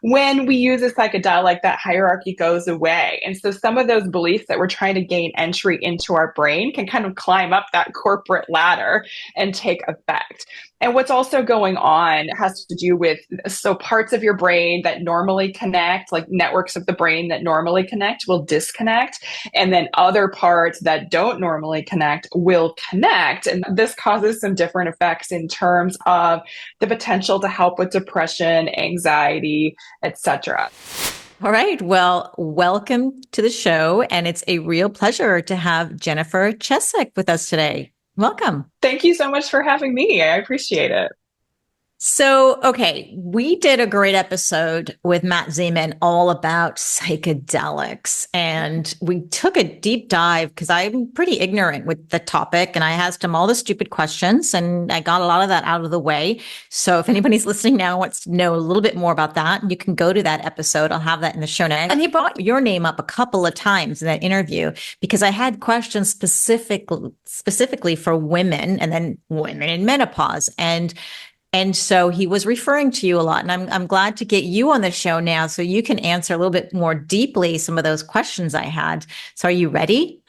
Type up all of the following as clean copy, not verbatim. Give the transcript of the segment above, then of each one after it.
when we use a psychedelic, that hierarchy goes away. And so some of those beliefs that we're trying to gain entry into our brain can kind of climb up that corporate ladder and take effect. And what's also going on has to do with parts of your brain that normally connect, like networks of the brain that normally connect, will disconnect. And then other parts that don't normally connect will connect. And this causes some different effects in terms of the potential to help with depression, anxiety, etc. All right. Well, welcome to the show. And it's a real pleasure to have Jennifer Chesak with us today. Welcome. Thank you so much for having me. I appreciate it. So, okay, we did a great episode with Matt Zemon all about psychedelics. And we took a deep dive because I'm pretty ignorant with the topic and I asked him all the stupid questions and I got a lot of that out of the way. So if anybody's listening now and wants to know a little bit more about that, you can go to that episode. I'll have that in the show notes. And he brought your name up a couple of times in that interview because I had questions specifically for women and then women in menopause. And so he was referring to you a lot. And I'm glad to get you on the show now so you can answer a little bit more deeply some of those questions I had. So are you ready?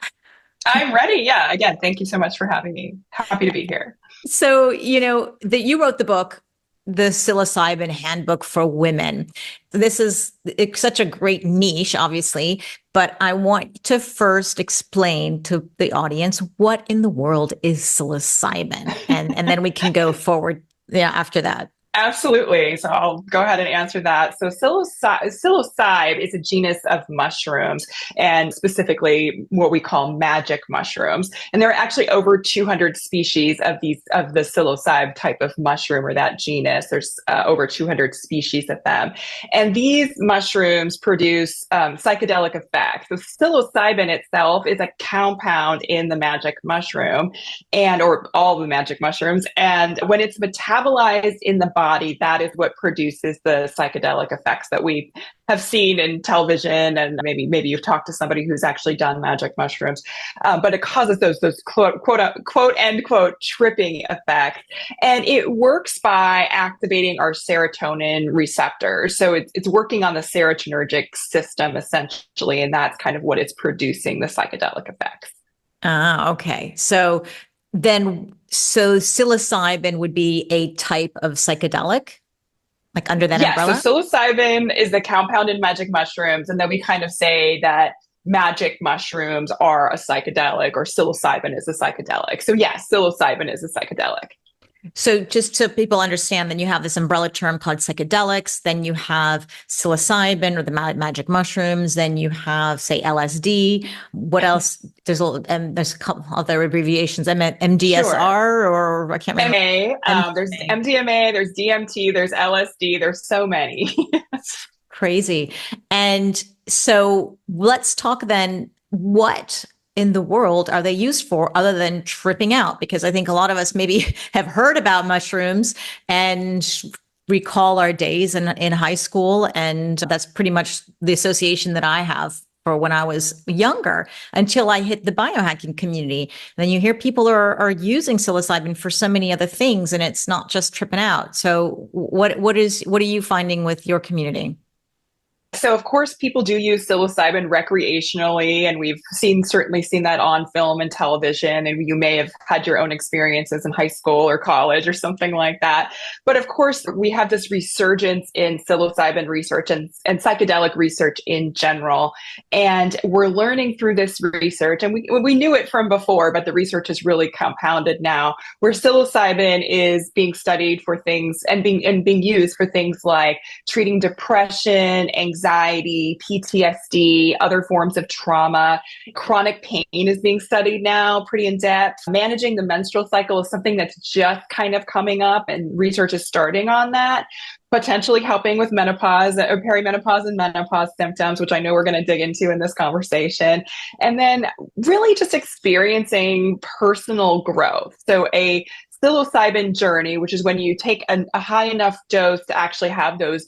I'm ready. Yeah. Again, thank you so much for having me. Happy to be here. So, that you wrote the book, the Psilocybin Handbook for Women. It's such a great niche, obviously, but I want to first explain to the audience what in the world is psilocybin, and then we can go forward. Yeah, after that. Absolutely. So I'll go ahead and answer that. So psilocybe is a genus of mushrooms, and specifically what we call magic mushrooms. And there are actually over 200 species of the psilocybe type of mushroom, or that genus. There's over 200 species of them. And these mushrooms produce psychedelic effects. So psilocybin itself is a compound in the magic mushroom or all the magic mushrooms. And when it's metabolized in the body, that is what produces the psychedelic effects that we have seen in television, and maybe you've talked to somebody who's actually done magic mushrooms. But it causes those quote end quote tripping effects, and it works by activating our serotonin receptors. So it's working on the serotonergic system essentially, and that's kind of what it's producing the psychedelic effects. Okay. So psilocybin would be a type of psychedelic, like under that umbrella? So psilocybin is the compound in magic mushrooms, and then we kind of say that magic mushrooms are a psychedelic, or psilocybin is a psychedelic. So yes, psilocybin is a psychedelic. So just so people understand, then you have this umbrella term called psychedelics, then you have psilocybin or the magic mushrooms, then you have, say, LSD. What else? There's a couple other abbreviations, MDSR, sure. Or I can't remember. There's MDMA, there's DMT, there's LSD, there's so many. Crazy. And so let's talk then, what in the world are they used for other than tripping out? Because I think a lot of us maybe have heard about mushrooms and recall our days in high school. And that's pretty much the association that I have for when I was younger, until I hit the biohacking community. Then you hear people are using psilocybin for so many other things, and it's not just tripping out. So what are you finding with your community? So, of course, people do use psilocybin recreationally, and we've certainly seen that on film and television, and you may have had your own experiences in high school or college or something like that. But of course, we have this resurgence in psilocybin research and psychedelic research in general. And we're learning through this research, and we knew it from before, but the research is really compounded now, where psilocybin is being studied for things and being used for things like treating depression, anxiety, PTSD, other forms of trauma. Chronic pain is being studied now pretty in depth. Managing the menstrual cycle is something that's just kind of coming up, and research is starting on that. Potentially helping with menopause or perimenopause and menopause symptoms, which I know we're going to dig into in this conversation. And then really just experiencing personal growth. So a psilocybin journey, which is when you take a high enough dose to actually have those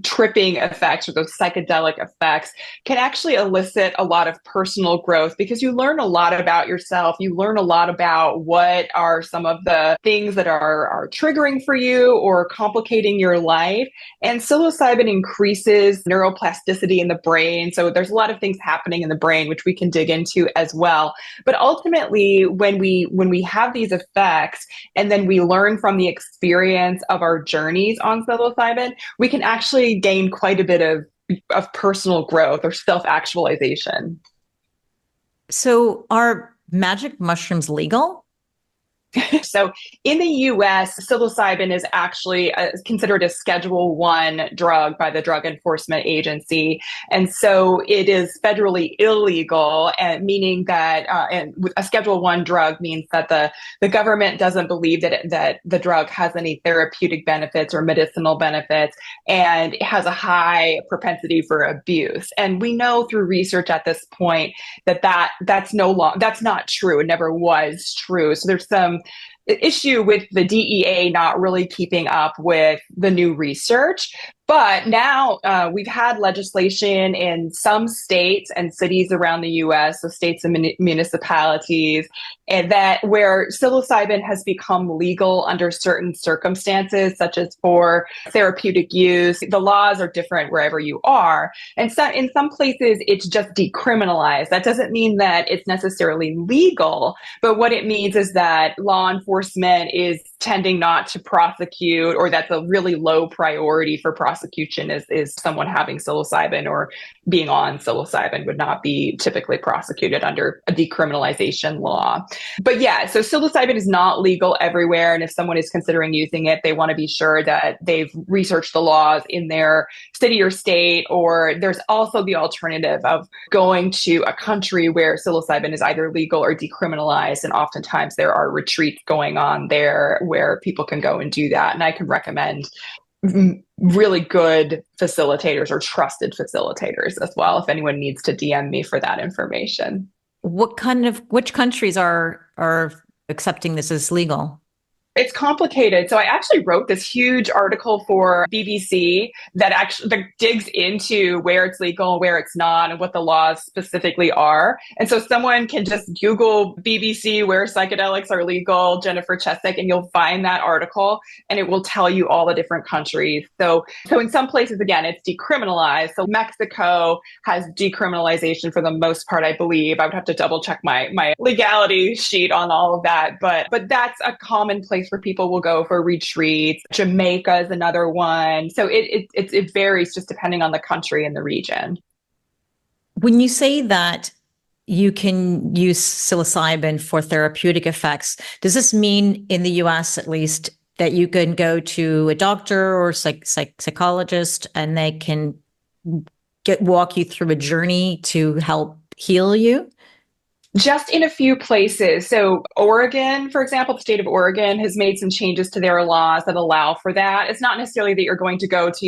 tripping effects or those psychedelic effects, can actually elicit a lot of personal growth because you learn a lot about yourself. You learn a lot about what are some of the things that are triggering for you or complicating your life. And psilocybin increases neuroplasticity in the brain. So there's a lot of things happening in the brain, which we can dig into as well. But ultimately, when we have these effects and then we learn from the experience of our journeys on psilocybin, we can actually gain quite a bit of personal growth or self-actualization. So are magic mushrooms legal? So in the US, psilocybin is actually considered a Schedule 1 drug by the Drug Enforcement Agency. And so it is federally illegal, and meaning that and a Schedule 1 drug means that the government doesn't believe that the drug has any therapeutic benefits or medicinal benefits, and it has a high propensity for abuse. And we know through research at this point that's not true. It never was true. So there's some issue with the DEA not really keeping up with the new research. But now we've had legislation in some states and cities around the US, so states and municipalities, and that where psilocybin has become legal under certain circumstances, such as for therapeutic use. The laws are different wherever you are. And so in some places, it's just decriminalized. That doesn't mean that it's necessarily legal, but what it means is that law enforcement is tending not to prosecute, or that's a really low priority for prosecution is someone having psilocybin or being on psilocybin would not be typically prosecuted under a decriminalization law. But yeah, so psilocybin is not legal everywhere. And if someone is considering using it, they want to be sure that they've researched the laws in their city or state, or there's also the alternative of going to a country where psilocybin is either legal or decriminalized. And oftentimes there are retreats going on there where people can go and do that. And I can recommend really good facilitators or trusted facilitators as well, if anyone needs to DM me for that information. Which countries are accepting this as legal? It's complicated. So I actually wrote this huge article for BBC that digs into where it's legal, where it's not, and what the laws specifically are. And so someone can just Google BBC where psychedelics are legal, Jennifer Chesak, and you'll find that article, and it will tell you all the different countries. So in some places, again, it's decriminalized. So Mexico has decriminalization for the most part, I believe. I would have to double check my legality sheet on all of that, but that's a common place where people will go for retreats. Jamaica is another one. So it varies just depending on the country and the region. When you say that you can use psilocybin for therapeutic effects, does this mean in the US at least that you can go to a doctor or psychologist and they can walk you through a journey to help heal you? Just in a few places. So Oregon, for example, the state of Oregon has made some changes to their laws that allow for that. It's not necessarily that you're going to go to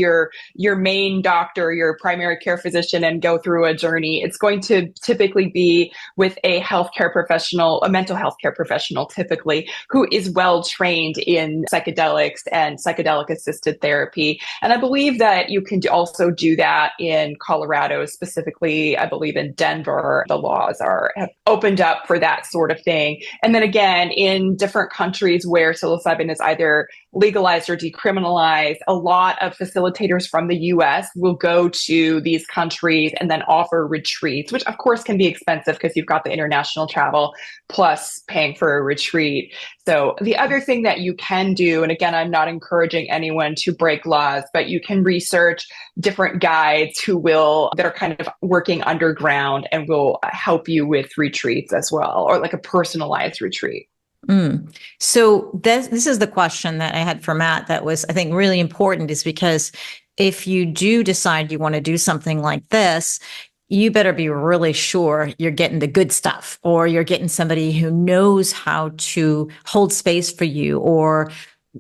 your main doctor, your primary care physician, and go through a journey. It's going to typically be with a healthcare professional, a mental health care professional typically, who is well trained in psychedelics and psychedelic assisted therapy. And I believe that you can also do that in Colorado, specifically, I believe in Denver, the laws have opened up for that sort of thing. And then again, in different countries where psilocybin is either legalized or decriminalized, a lot of facilitators from the US will go to these countries and then offer retreats, which of course can be expensive because you've got the international travel plus paying for a retreat. So the other thing that you can do, and again, I'm not encouraging anyone to break laws, but you can research different guides that are kind of working underground and will help you with retreats as well, or like a personalized retreat. So this is the question that I had for Matt that was, I think, really important, is because if you do decide you want to do something like this, you better be really sure you're getting the good stuff, or you're getting somebody who knows how to hold space for you, or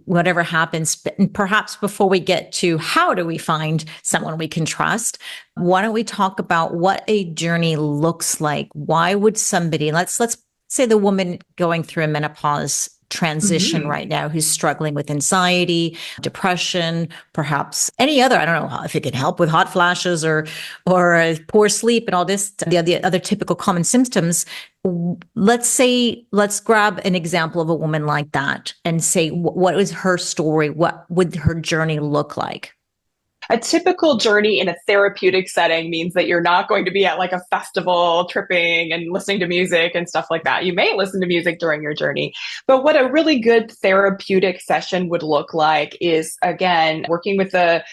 whatever happens. And perhaps before we get to how do we find someone we can trust, why don't we talk about what a journey looks like? Why would somebody, let's say the woman going through a menopause transition right now, who's struggling with anxiety, depression, perhaps any other, I don't know if it can help with hot flashes or poor sleep and all this, the other typical common symptoms. Let's grab an example of a woman like that and say, what was her story? What would her journey look like? A typical journey in a therapeutic setting means that you're not going to be at like a festival tripping and listening to music and stuff like that. You may listen to music during your journey, but what a really good therapeutic session would look like is, again, working with a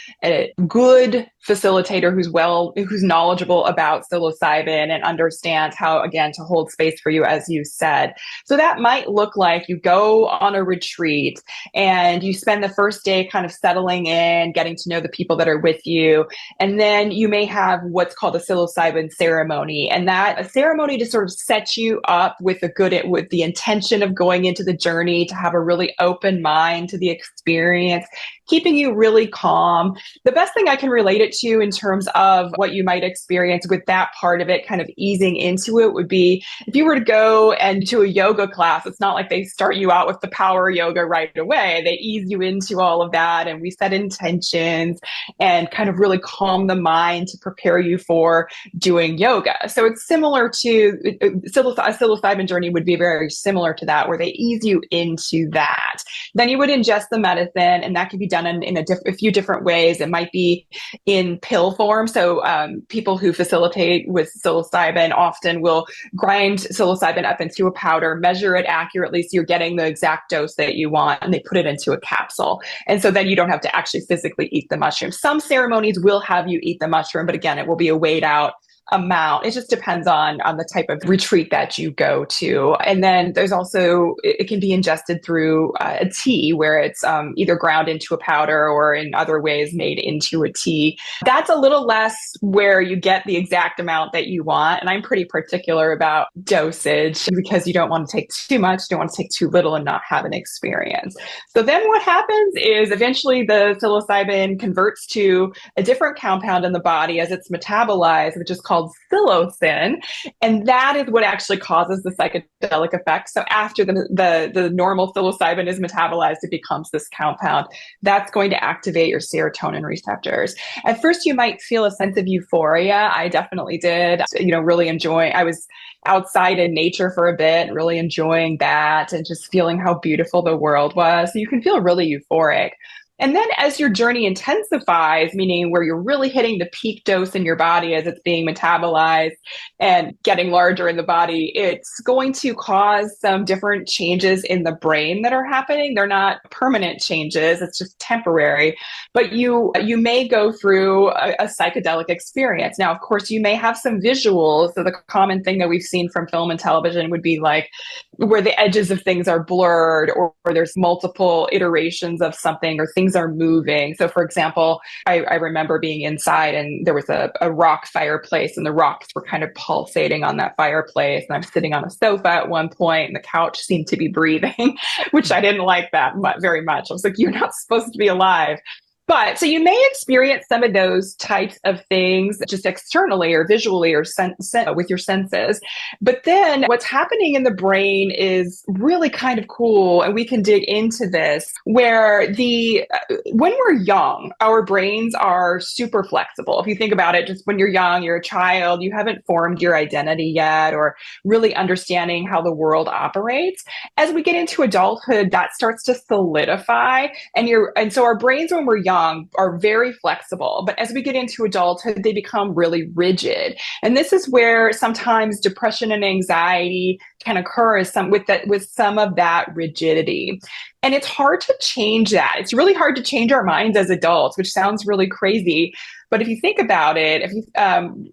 good facilitator who's knowledgeable about psilocybin and understands how, again, to hold space for you, as you said. So that might look like you go on a retreat and you spend the first day kind of settling in, getting to know the people that are with you. And then you may have what's called a psilocybin ceremony. And that a ceremony to sort of set you up with the intention of going into the journey, to have a really open mind to the experience, keeping you really calm. The best thing I can relate it to in terms of what you might experience with that part of it, kind of easing into it, would be if you were to go and to a yoga class. It's not like they start you out with the power yoga right away. They ease you into all of that, and we set intentions and kind of really calm the mind to prepare you for doing yoga. So it's similar to a psilocybin journey would be very similar to that, where they ease you into that. Then you would ingest the medicine, and that can be done in a few different ways. It might be in pill form. So people who facilitate with psilocybin often will grind psilocybin up into a powder, measure it accurately so you're getting the exact dose that you want, and they put it into a capsule. And so then you don't have to actually physically eat the mushroom. Some ceremonies will have you eat the mushroom, but again, it will be a weighed out amount. It just depends on the type of retreat that you go to. And then there's also, it can be ingested through a tea, where it's either ground into a powder or in other ways made into a tea. That's a little less where you get the exact amount that you want. And I'm pretty particular about dosage, because you don't want to take too much, don't want to take too little and not have an experience. So then what happens is eventually the psilocybin converts to a different compound in the body as it's metabolized, which is called psilocin, and that is what actually causes the psychedelic effect. So after the normal psilocybin is metabolized, it becomes this compound that's going to activate your serotonin receptors. At first, you might feel a sense of euphoria. I definitely did. Really enjoying. I was outside in nature for a bit, really enjoying that, and just feeling how beautiful the world was. So you can feel really euphoric. And then as your journey intensifies, meaning where you're really hitting the peak dose in your body as it's being metabolized and getting larger in the body, it's going to cause some different changes in the brain that are happening. They're not permanent changes, it's just temporary, but you may go through a psychedelic experience. Now, of course, you may have some visuals. So the common thing that we've seen from film and television would be like where the edges of things are blurred, or there's multiple iterations of something, or things are moving. So for example, I remember being inside and there was a rock fireplace, and the rocks were kind of pulsating on that fireplace. And I'm sitting on a sofa at one point, and the couch seemed to be breathing, which I didn't like that very much. I was like, you're not supposed to be alive. But so you may experience some of those types of things just externally or visually or with your senses. But then what's happening in the brain is really kind of cool. And we can dig into this, where when we're young, our brains are super flexible. If you think about it, just when you're young, you're a child, you haven't formed your identity yet, or really understanding how the world operates. As we get into adulthood, that starts to solidify. And so our brains, when we're young, are very flexible. But as we get into adulthood, they become really rigid. And this is where sometimes depression and anxiety can occur with some of that rigidity. And it's hard to change that. It's really hard to change our minds as adults, which sounds really crazy. But if you think about it,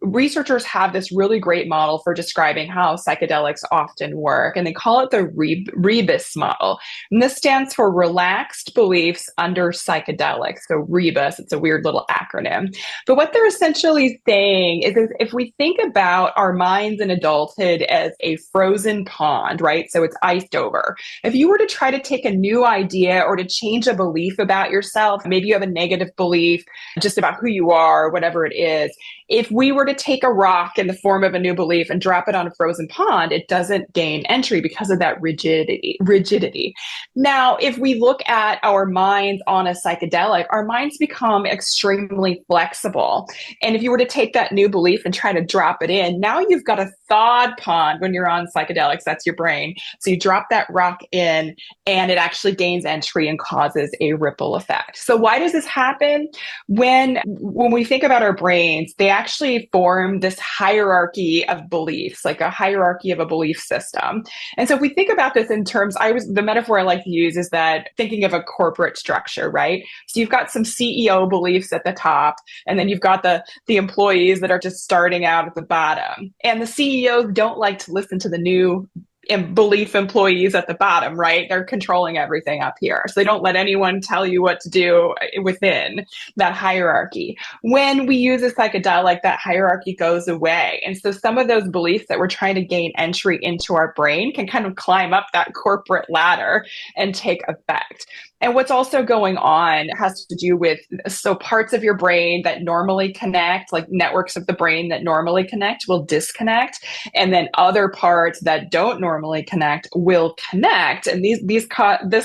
researchers have this really great model for describing how psychedelics often work, and they call it the Rebus model. And this stands for Relaxed Beliefs Under Psychedelics. So Rebus, it's a weird little acronym. But what they're essentially saying is if we think about our minds in adulthood as a frozen pond, right? So it's iced over. If you were to try to take a new idea or to change a belief about yourself, maybe you have a negative belief just about who you are, are, whatever it is, if we were to take a rock in the form of a new belief and drop it on a frozen pond, it doesn't gain entry because of that rigidity. Now, if we look at our minds on a psychedelic, our minds become extremely flexible. And if you were to take that new belief and try to drop it in, now you've got a thawed pond when you're on psychedelics. That's your brain. So you drop that rock in and it actually gains entry and causes a ripple effect. So why does this happen? When we think about our brains, they actually form this hierarchy of beliefs, like a hierarchy of a belief system. And so if we think about this in terms, the metaphor I like to use is that thinking of a corporate structure, right? So you've got some CEO beliefs at the top, and then you've got the employees that are just starting out at the bottom. And the CEOs don't like to listen to the new belief employees at the bottom, right? They're controlling everything up here. So they don't let anyone tell you what to do within that hierarchy. When we use a psychedelic, that hierarchy goes away. And so some of those beliefs that we're trying to gain entry into our brain can kind of climb up that corporate ladder and take effect. And what's also going on has to do with, so parts of your brain that normally connect, like networks of the brain that normally connect, will disconnect. And then other parts that don't normally connect will connect. And this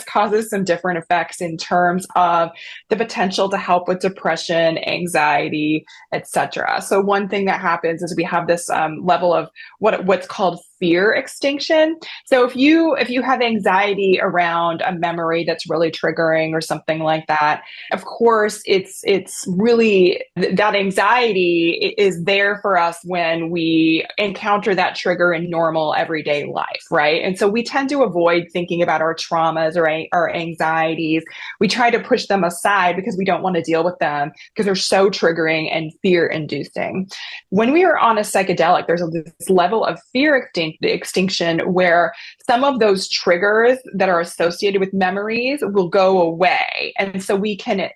causes some different effects in terms of the potential to help with depression, anxiety, etc. So one thing that happens is we have this level of what's called fear extinction. So if you have anxiety around a memory that's really triggering or something like that, of course it's really, that anxiety is there for us when we encounter that trigger in normal everyday life, right? And so we tend to avoid thinking about our traumas or our anxieties. We try to push them aside because we don't want to deal with them because they're so triggering and fear inducing. When we are on a psychedelic, there's this level of fear extinction where some of those triggers that are associated with memories will go away. And so we can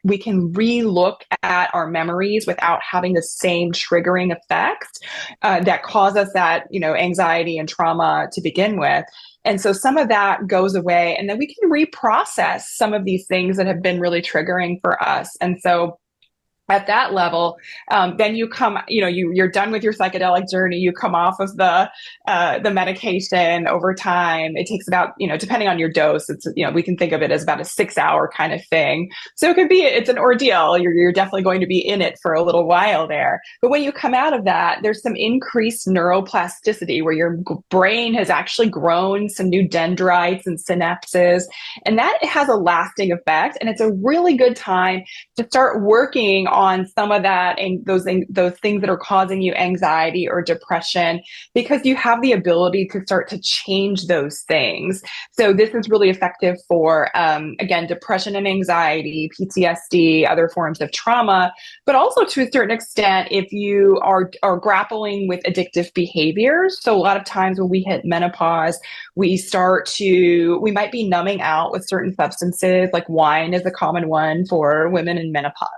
re-look at our memories without having the same triggering effects that cause us that, anxiety and trauma to begin with. And so some of that goes away, and then we can reprocess some of these things that have been really triggering for us. And so at that level, then you come, you're done with your psychedelic journey. You come off of the medication over time. It takes about, depending on your dose, it's, we can think of it as about a 6-hour kind of thing. So it's an ordeal. You're definitely going to be in it for a little while there. But when you come out of that, there's some increased neuroplasticity where your brain has actually grown some new dendrites and synapses, and that has a lasting effect. And it's a really good time to start working on some of that and those things that are causing you anxiety or depression, because you have the ability to start to change those things. So this is really effective for, again, depression and anxiety, PTSD, other forms of trauma, but also to a certain extent, if you are grappling with addictive behaviors. So a lot of times when we hit menopause, we might be numbing out with certain substances, like wine is a common one for women in menopause.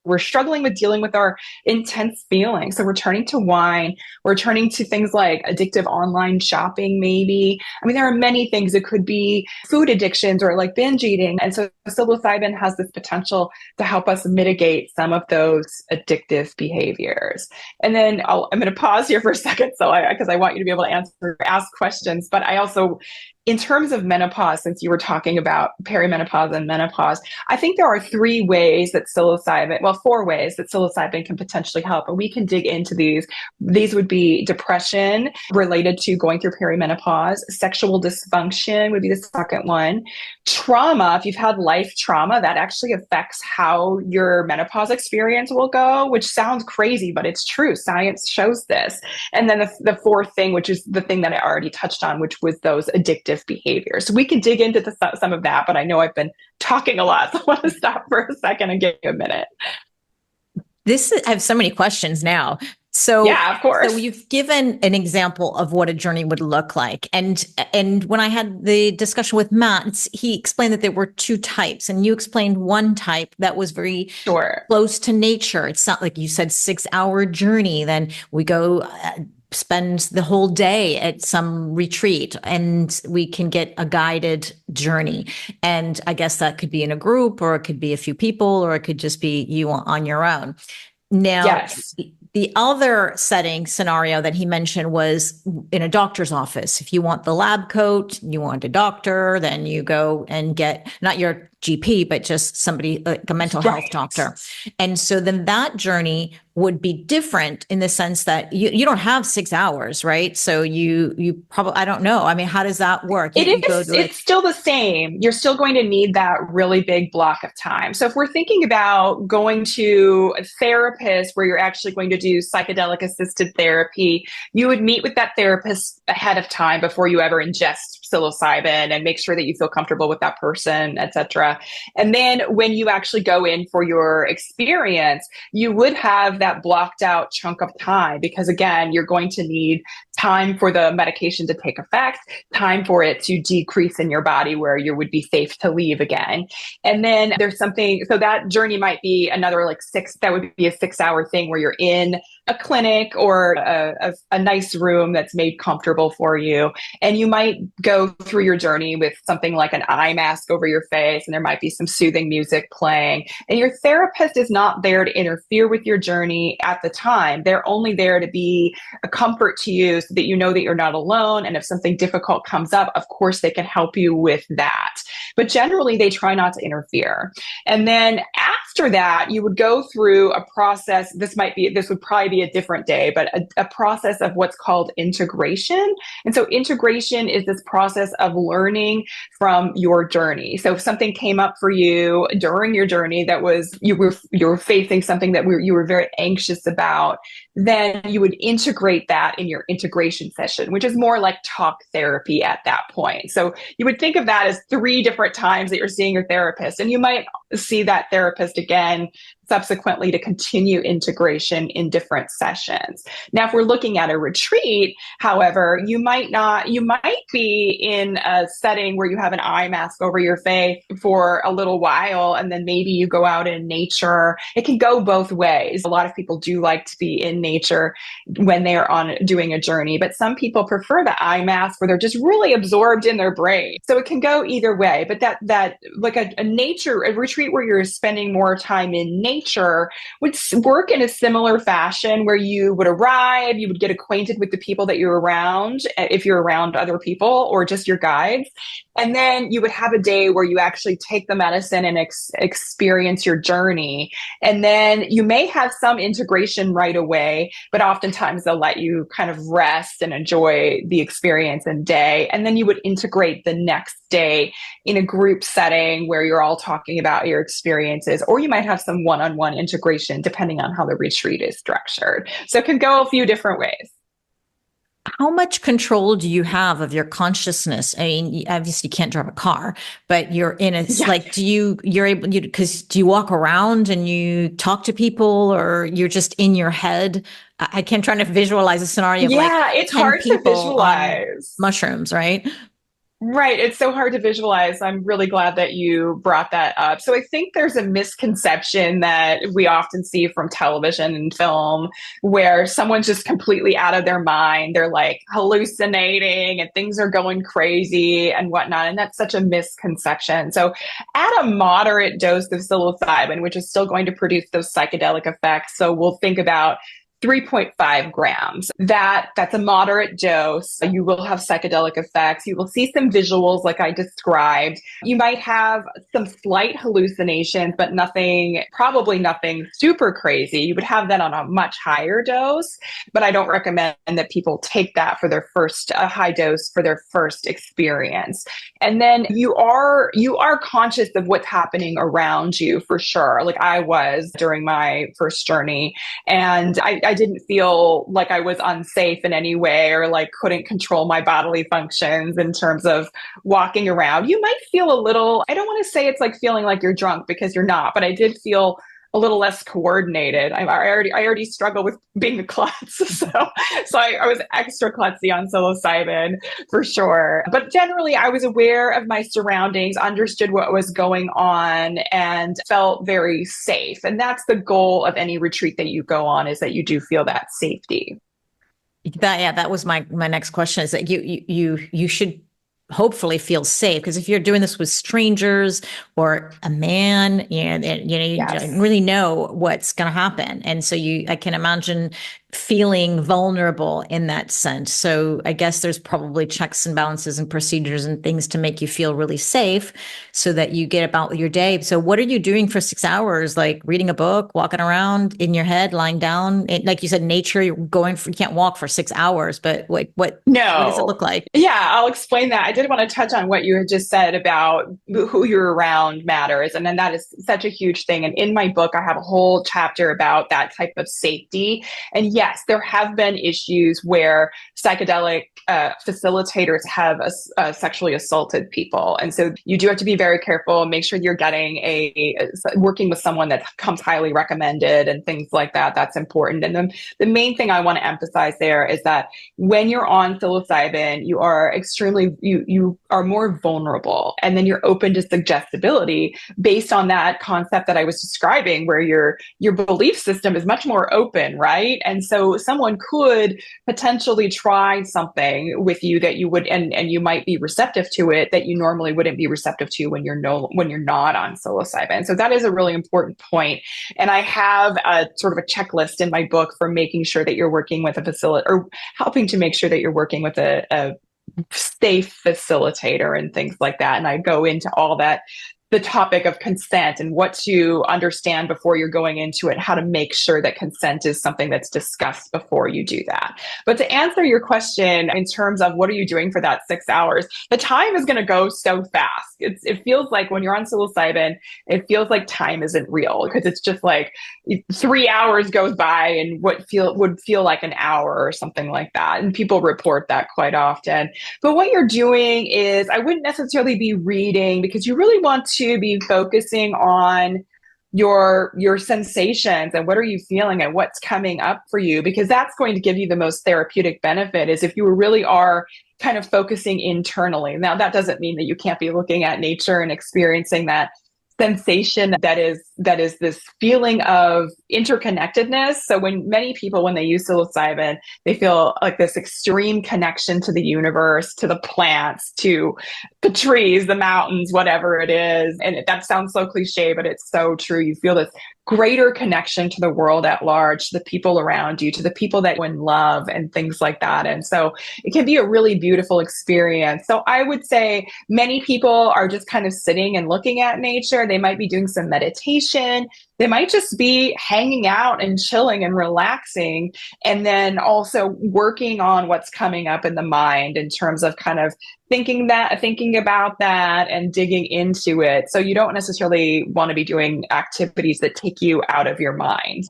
We're struggling with dealing with our intense feelings. So we're turning to wine. We're turning to things like addictive online shopping, maybe. I mean, there are many things. It could be food addictions or like binge eating. And so psilocybin has this potential to help us mitigate some of those addictive behaviors. And then I'm going to pause here for a second because I want you to be able to ask questions. But I also, in terms of menopause, since you were talking about perimenopause and menopause, I think there are 4 ways that psilocybin can potentially help. And we can dig into these. These would be depression related to going through perimenopause. Sexual dysfunction would be the second one. Trauma, if you've had life trauma, that actually affects how your menopause experience will go, which sounds crazy, but it's true. Science shows this. And then the fourth thing, which is the thing that I already touched on, which was those addictive behaviors. So we can dig into some of that, but I know I've been talking a lot, so I want to stop for a second and give you a minute. I have so many questions now. So yeah, of course. So you've given an example of what a journey would look like. And when I had the discussion with Matt, he explained that there were 2 types, and you explained one type that was very close to nature. It's not like you said 6-hour journey. Then we go spend the whole day at some retreat and we can get a guided journey. And I guess that could be in a group, or it could be a few people, or it could just be you on your own. Now, Yes. the other setting scenario that he mentioned was in a doctor's office. If you want the lab coat, you want a doctor, then you go and get not your GP, but just somebody like a mental health doctor. And so then that journey would be different in the sense that you don't have 6 hours, right? So you probably, I don't know. I mean, how does that work? You go to It's still the same. You're still going to need that really big block of time. So if we're thinking about going to a therapist where you're actually going to do psychedelic assisted therapy, you would meet with that therapist ahead of time before you ever ingest psilocybin and make sure that you feel comfortable with that person, etc. And then when you actually go in for your experience, you would have that blocked out chunk of time because again, you're going to need time for the medication to take effect, time for it to decrease in your body where you would be safe to leave again. And then there's something, so that journey might be another like that would be a 6-hour thing where you're in a clinic or a nice room that's made comfortable for you. And you might go through your journey with something like an eye mask over your face, and there might be some soothing music playing. And your therapist is not there to interfere with your journey at the time. They're only there to be a comfort to you so that you know that you're not alone. And if something difficult comes up, of course, they can help you with that. But generally, they try not to interfere. And then after that, you would go through a process. This would probably be a different day, but a process of what's called integration. And so integration is this process of learning from your journey. So if something came up for you during your journey that was, you were facing something that you were very anxious about, then you would integrate that in your integration session, which is more like talk therapy at that point. So you would think of that as 3 different times that you're seeing your therapist, and you might see that therapist again subsequently to continue integration in different sessions. Now, if we're looking at a retreat, however, you might be in a setting where you have an eye mask over your face for a little while, and then maybe you go out in nature. It can go both ways. A lot of people do like to be in nature when they're doing a journey, but some people prefer the eye mask where they're just really absorbed in their brain. So it can go either way, but that like a retreat where you're spending more time in nature would work in a similar fashion where you would arrive, you would get acquainted with the people that you're around, if you're around other people or just your guides. And then you would have a day where you actually take the medicine and experience your journey. And then you may have some integration right away, but oftentimes they'll let you kind of rest and enjoy the experience and day. And then you would integrate the next day in a group setting where you're all talking about your experiences, or you might have some one-on-one integration depending on how the retreat is structured. So it can go a few different ways. How much control do you have of your consciousness? I mean, obviously you can't drive a car, but you're in a, like, do you walk around and you talk to people, or you're just in your head? I can't try to visualize a scenario of it's 10 hard to people on visualize. mushrooms, right? Right. It's so hard to visualize. I'm really glad that you brought that up. So I think there's a misconception that we often see from television and film where someone's just completely out of their mind. They're like hallucinating and things are going crazy and whatnot. And that's such a misconception. So at a moderate dose of psilocybin, which is still going to produce those psychedelic effects. So we'll think about 3.5 grams. That's a moderate dose. You will have psychedelic effects. You will see some visuals like I described. You might have some slight hallucinations, but probably nothing super crazy. You would have that on a much higher dose, but I don't recommend that people take that for a high dose for their first experience. And then you are conscious of what's happening around you for sure. Like I was during my first journey, and I didn't feel like I was unsafe in any way or like couldn't control my bodily functions in terms of walking around. You might feel a little, I don't want to say it's like feeling like you're drunk because you're not, but I did feel a little less coordinated. I already struggle with being a klutz. So I was extra klutzy on psilocybin for sure. But generally I was aware of my surroundings, understood what was going on, and felt very safe. And that's the goal of any retreat that you go on, is that you do feel that safety. that was my next question, is that you should hopefully feel safe, because if you're doing this with strangers or a man, you don't Yes. really know what's going to happen, and so I can imagine feeling vulnerable in that sense. So I guess there's probably checks and balances and procedures and things to make you feel really safe, so that you get about with your day. So what are you doing for 6 hours? Like reading a book, walking around in your head, lying down? Like you said, nature. You can't walk for 6 hours, but what does it No. look like? Yeah, I'll explain that. I did want to touch on what you had just said about who you're around matters. And then that is such a huge thing. And in my book, I have a whole chapter about that type of safety. And yes, there have been issues where psychedelic facilitators have sexually assaulted people. And so you do have to be very careful, make sure you're getting working with someone that comes highly recommended and things like that. That's important. And then the main thing I want to emphasize there is that when you're on psilocybin, you are more vulnerable, and then you're open to suggestibility based on that concept that I was describing, where your belief system is much more open, right? And so someone could potentially try something with you that you would, and you might be receptive to it that you normally wouldn't be receptive to when you're not on psilocybin. So that is a really important point. And I have a sort of a checklist in my book for making sure that you're working with a facilitator, or helping to make sure that you're working with a safe facilitator and things like that. And I go into all that, the topic of consent and what to understand before you're going into it, how to make sure that consent is something that's discussed before you do that. But to answer your question in terms of what are you doing for that 6 hours, the time is going to go so fast. It feels like when you're on psilocybin, it feels like time isn't real, because it's just like 3 hours goes by and would feel like an hour or something like that. And people report that quite often. But what you're doing is, I wouldn't necessarily be reading, because you really want to be focusing on your sensations and what are you feeling and what's coming up for you, because that's going to give you the most therapeutic benefit, is if you really are kind of focusing internally. Now, that doesn't mean that you can't be looking at nature and experiencing that sensation that is this feeling of interconnectedness. So when they use psilocybin, they feel like this extreme connection to the universe, to the plants, to the trees, the mountains, whatever it is. And that sounds so cliche, but it's so true. You feel this greater connection to the world at large, to the people around you, to the people that you love, and things like that. And so it can be a really beautiful experience. So I would say many people are just kind of sitting and looking at nature. They might be doing some meditation. They might just be hanging out and chilling and relaxing, and then also working on what's coming up in the mind in terms of kind of thinking about that and digging into it. So you don't necessarily want to be doing activities that take you out of your mind.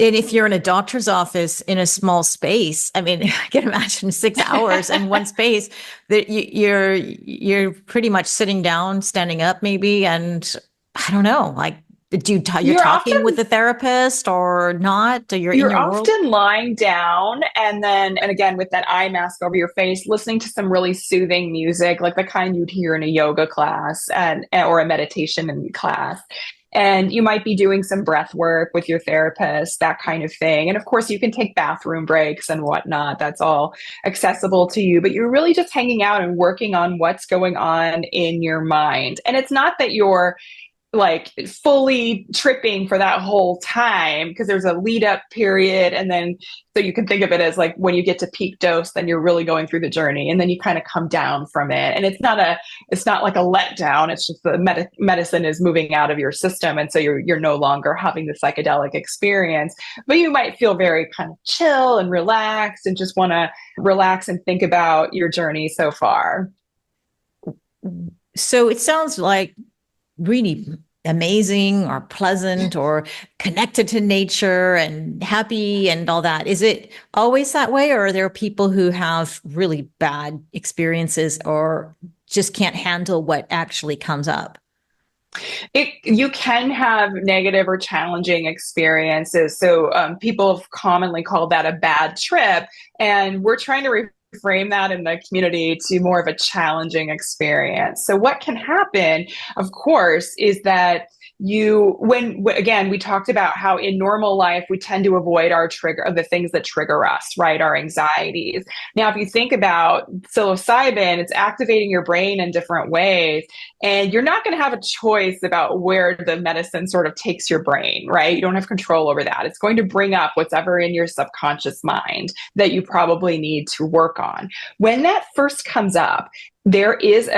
And if you're in a doctor's office in a small space, I mean, I can imagine 6 hours in one space, that you're pretty much sitting down, standing up maybe, and I don't know, like, you're talking with the therapist or not? Or you're in your world? Often lying down, and again with that eye mask over your face, listening to some really soothing music, like the kind you'd hear in a yoga class or a meditation class. And you might be doing some breath work with your therapist, that kind of thing. And of course, you can take bathroom breaks and whatnot. That's all accessible to you. But you're really just hanging out and working on what's going on in your mind. And it's not that you're like fully tripping for that whole time, because there's a lead up period. And then, so you can think of it as like when you get to peak dose, then you're really going through the journey, and then you kind of come down from it. And it's not like a letdown. It's just the medicine is moving out of your system. And so you're no longer having the psychedelic experience, but you might feel very kind of chill and relaxed and just want to relax and think about your journey so far. So it sounds like really amazing or pleasant or connected to nature and happy and all that. Is it always that way, or are there people who have really bad experiences or just can't handle what actually comes up? You can have negative or challenging experiences. So people have commonly called that a bad trip. And we're trying to reframe that in the community to more of a challenging experience. So what can happen, of course, is that again, we talked about how in normal life, we tend to avoid the things that trigger us, right? Our anxieties. Now, if you think about psilocybin, it's activating your brain in different ways, and you're not going to have a choice about where the medicine sort of takes your brain, right? You don't have control over that. It's going to bring up what's ever in your subconscious mind that you probably need to work on. When that first comes up, there is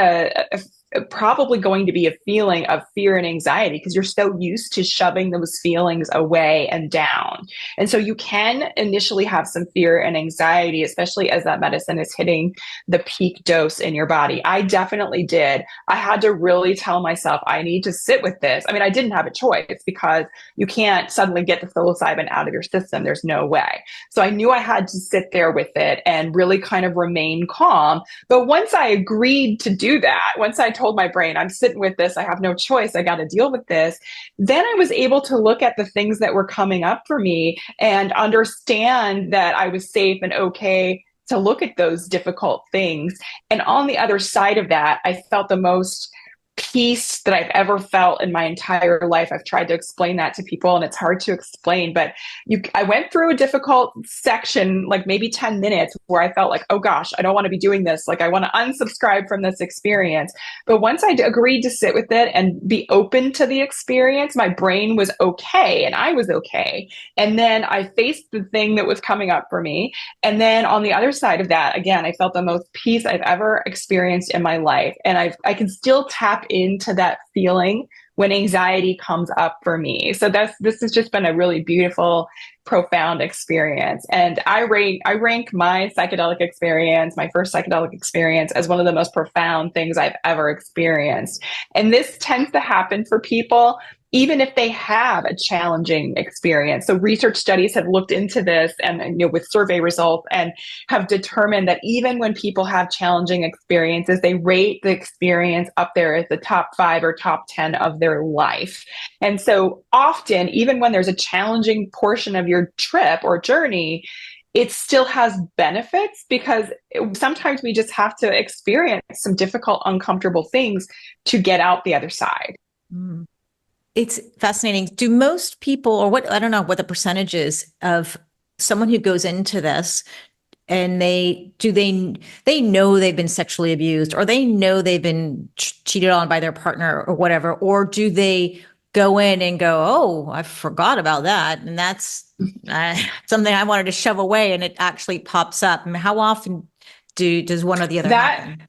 probably going to be a feeling of fear and anxiety because you're so used to shoving those feelings away and down. And so you can initially have some fear and anxiety, especially as that medicine is hitting the peak dose in your body. I definitely did. I had to really tell myself, I need to sit with this. I mean, I didn't have a choice because you can't suddenly get the psilocybin out of your system. There's no way. So I knew I had to sit there with it and really kind of remain calm. But once I agreed to do that, once I told my brain, I'm sitting with this, I have no choice, I got to deal with this, then I was able to look at the things that were coming up for me and understand that I was safe and okay to look at those difficult things. And on the other side of that, I felt the most peace that I've ever felt in my entire life. I've tried to explain that to people and it's hard to explain, but I went through a difficult section, like maybe 10 minutes where I felt like, oh gosh, I don't want to be doing this. Like I want to unsubscribe from this experience. But once I agreed to sit with it and be open to the experience, my brain was okay and I was okay. And then I faced the thing that was coming up for me. And then on the other side of that, again, I felt the most peace I've ever experienced in my life. And I can still tap into that feeling when anxiety comes up for me. So this has just been a really beautiful, profound experience. And I rank my psychedelic experience, my first psychedelic experience, as one of the most profound things I've ever experienced. And this tends to happen for people even if they have a challenging experience. So research studies have looked into this and with survey results and have determined that even when people have challenging experiences, they rate the experience up there as the top 5 or top 10 of their life. And so often, even when there's a challenging portion of your trip or journey, it still has benefits because sometimes we just have to experience some difficult, uncomfortable things to get out the other side. Mm. It's fascinating. Do most people, or what, I don't know what the percentage is of someone who goes into this and they know they've been sexually abused or they know they've been cheated on by their partner or whatever, or do they go in and go, oh, I forgot about that. And that's something I wanted to shove away and it actually pops up. I mean, how often does one or the other happen?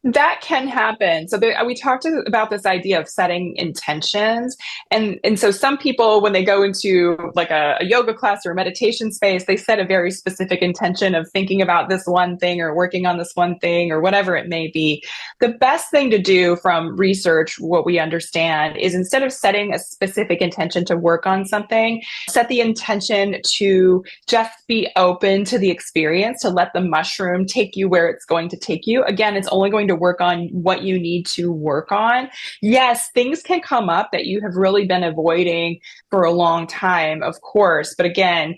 That can happen. So we talked about this idea of setting intentions. And so some people, when they go into like a yoga class or a meditation space, they set a very specific intention of thinking about this one thing or working on this one thing or whatever it may be. The best thing to do from research, what we understand, is instead of setting a specific intention to work on something, set the intention to just be open to the experience, to let the mushroom take you where it's going to take you. Again, it's only going to work on what you need to work on. Yes, things can come up that you have really been avoiding for a long time, of course. But again,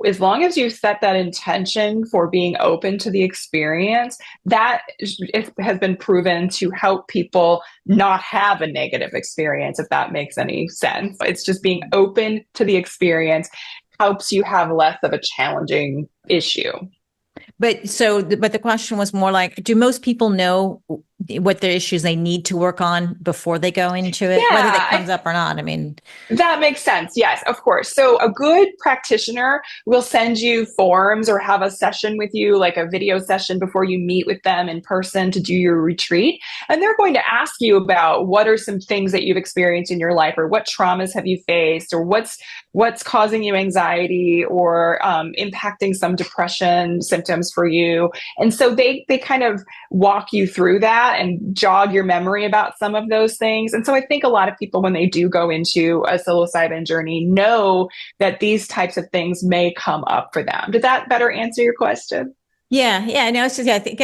as long as you set that intention for being open to the experience, that has been proven to help people not have a negative experience, if that makes any sense. It's just being open to the experience helps you have less of a challenging issue. But the question was more like, do most people know what the issues they need to work on before they go into it, whether that comes up or not? I mean, that makes sense. Yes, of course. So a good practitioner will send you forms or have a session with you, like a video session before you meet with them in person to do your retreat. And they're going to ask you about what are some things that you've experienced in your life, or what traumas have you faced, or what's causing you anxiety or impacting some depression symptoms for you. And so they kind of walk you through that and jog your memory about some of those things. And so I think a lot of people, when they do go into a psilocybin journey, know that these types of things may come up for them. Did that better answer your question? Yeah. No, it's just, yeah, I think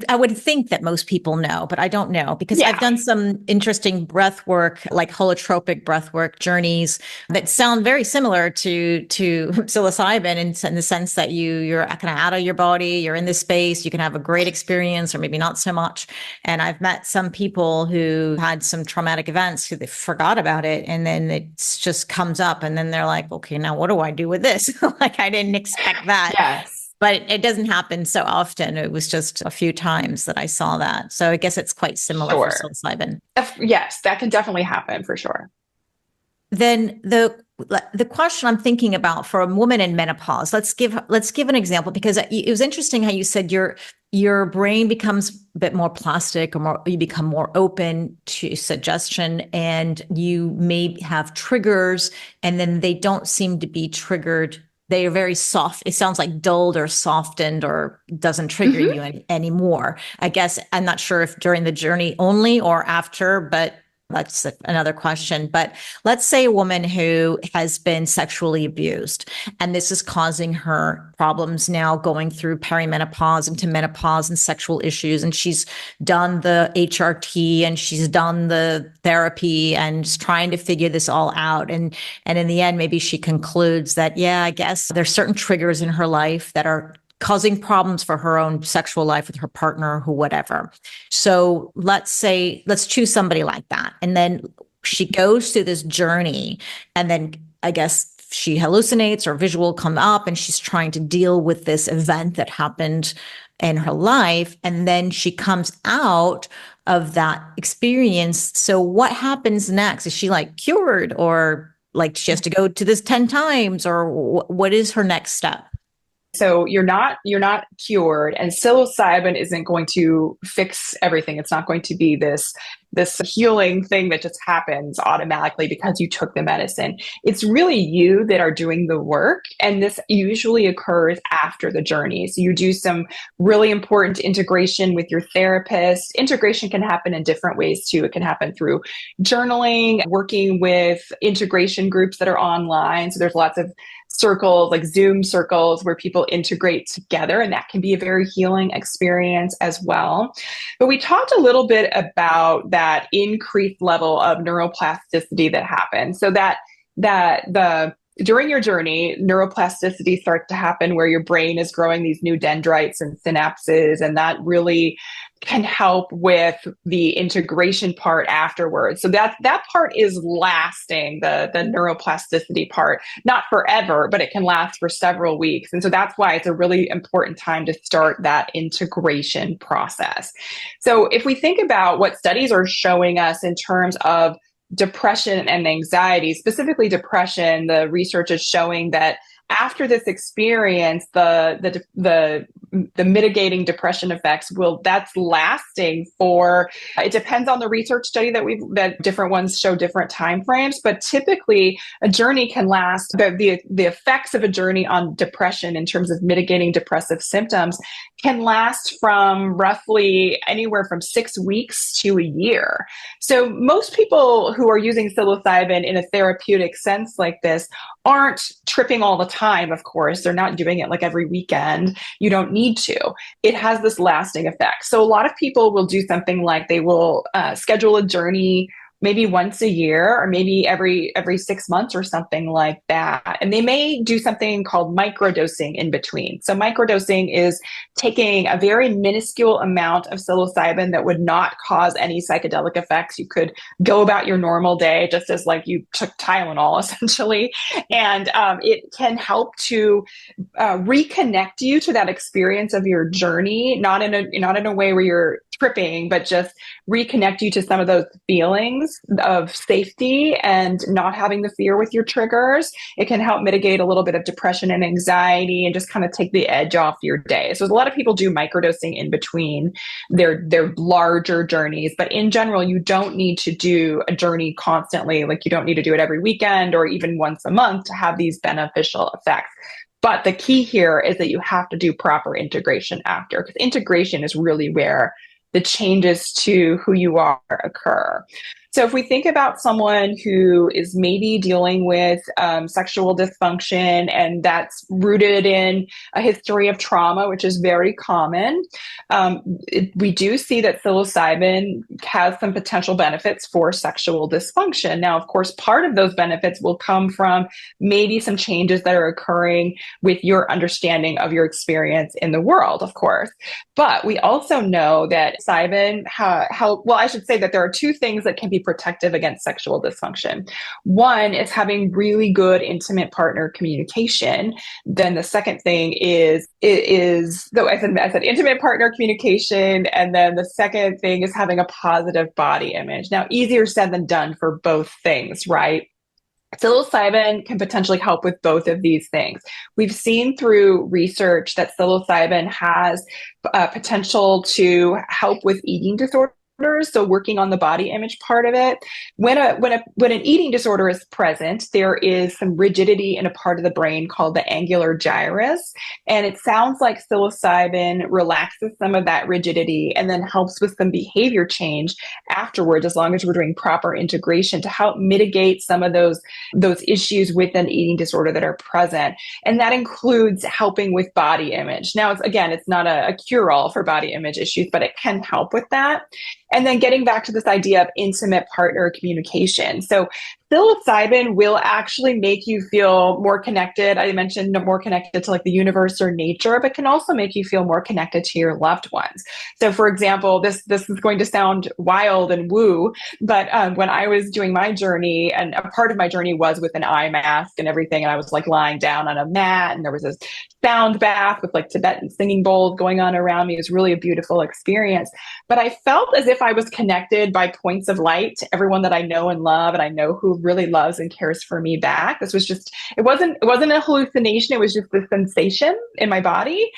I would think that most people know, but I don't know because I've Yeah, done some interesting breath work, like holotropic breath work journeys that sound very similar to psilocybin in the sense that you're kind of out of your body, you're in this space, you can have a great experience or maybe not so much. And I've met some people who had some traumatic events who they forgot about it, and then it just comes up, and then they're like, okay, now what do I do with this? Like I didn't expect that. yes, But it doesn't happen so often. It was just a few times that I saw that. So I guess it's quite similar for sure. psilocybin. Yes, that can definitely happen for sure. Then the question I'm thinking about for a woman in menopause, let's give an example because it was interesting how you said your brain becomes a bit more plastic or more, you become more open to suggestion and you may have triggers and then they don't seem to be triggered. They are very soft. It sounds like dulled or softened or doesn't trigger Hmm. you anymore. I guess I'm not sure if during the journey only or after, but that's another question. But let's say a woman who has been sexually abused, and this is causing her problems now going through perimenopause into menopause and sexual issues. And she's done the HRT and she's done the therapy and is trying to figure this all out. And in the end, maybe she concludes that, yeah, I guess there's certain triggers in her life that are causing problems for her own sexual life with her partner, who, whatever. So let's choose somebody like that. And then she goes through this journey and then I guess she hallucinates or visual come up and she's trying to deal with this event that happened in her life. And then she comes out of that experience. So what happens next? Is she like cured or like she has to go to this 10 times or what is her next step? So you're not cured, and psilocybin isn't going to fix everything. It's not going to be this healing thing that just happens automatically because you took the medicine. It's really you that are doing the work, and this usually occurs after the journey. So you do some really important integration with your therapist. Integration can happen in different ways too. It can happen through journaling, working with integration groups that are online. So there's lots of circles, like Zoom circles, where people integrate together, and that can be a very healing experience as well. But we talked a little bit about that increased level of neuroplasticity that happens. So that the during your journey, neuroplasticity starts to happen where your brain is growing these new dendrites and synapses, and that really can help with the integration part afterwards. So that part is lasting, the neuroplasticity part, not forever, but it can last for several weeks. And so that's why it's a really important time to start that integration process. So if we think about what studies are showing us in terms of depression and anxiety, specifically depression, the research is showing that after this experience, the mitigating depression effects that's lasting for, it depends on the research study that different ones show different time frames, but typically a journey can last, the effects of a journey on depression in terms of mitigating depressive symptoms can last from roughly anywhere from 6 weeks to a year. So most people who are using psilocybin in a therapeutic sense like this aren't tripping all the time, of course. They're not doing it like every weekend. You don't need to. It has this lasting effect. So a lot of people will do something like they will schedule a journey maybe once a year or maybe every 6 months or something like that. And they may do something called microdosing in between. So microdosing is taking a very minuscule amount of psilocybin that would not cause any psychedelic effects. You could go about your normal day just as like you took Tylenol essentially. And it can help to reconnect you to that experience of your journey, not in a way where you're tripping, but just reconnect you to some of those feelings of safety and not having the fear with your triggers. It can help mitigate a little bit of depression and anxiety and just kind of take the edge off your day. So a lot of people do microdosing in between their larger journeys, but in general, you don't need to do a journey constantly. Like you don't need to do it every weekend or even once a month to have these beneficial effects. But the key here is that you have to do proper integration after, because integration is really where the changes to who you are occur. So if we think about someone who is maybe dealing with sexual dysfunction, and that's rooted in a history of trauma, which is very common, we do see that psilocybin has some potential benefits for sexual dysfunction. Now, of course, part of those benefits will come from maybe some changes that are occurring with your understanding of your experience in the world, of course. But we also know that psilocybin, well, I should say that there are two things that can be protective against sexual dysfunction. One is having really good intimate partner communication. Then the second thing so I said intimate partner communication. And then the second thing is having a positive body image. Now, easier said than done for both things, right? Psilocybin can potentially help with both of these things. We've seen through research that psilocybin has potential to help with eating disorders. So working on the body image part of it. When an eating disorder is present, there is some rigidity in a part of the brain called the angular gyrus. And it sounds like psilocybin relaxes some of that rigidity and then helps with some behavior change afterwards, as long as we're doing proper integration to help mitigate some of those issues with an eating disorder that are present. And that includes helping with body image. Now, it's not a cure-all for body image issues, but it can help with that. And then getting back to this idea of intimate partner communication. So psilocybin will actually make you feel more connected. I mentioned more connected to like the universe or nature, but can also make you feel more connected to your loved ones. So for example, this is going to sound wild and woo, but when I was doing my journey, and a part of my journey was with an eye mask and everything, and I was like lying down on a mat, and there was this sound bath with like Tibetan singing bowls going on around me. It was really a beautiful experience. But I felt as if I was connected by points of light to everyone that I know and love, and I know who really loves and cares for me back. This was just, it wasn't a hallucination. It was just the sensation in my body.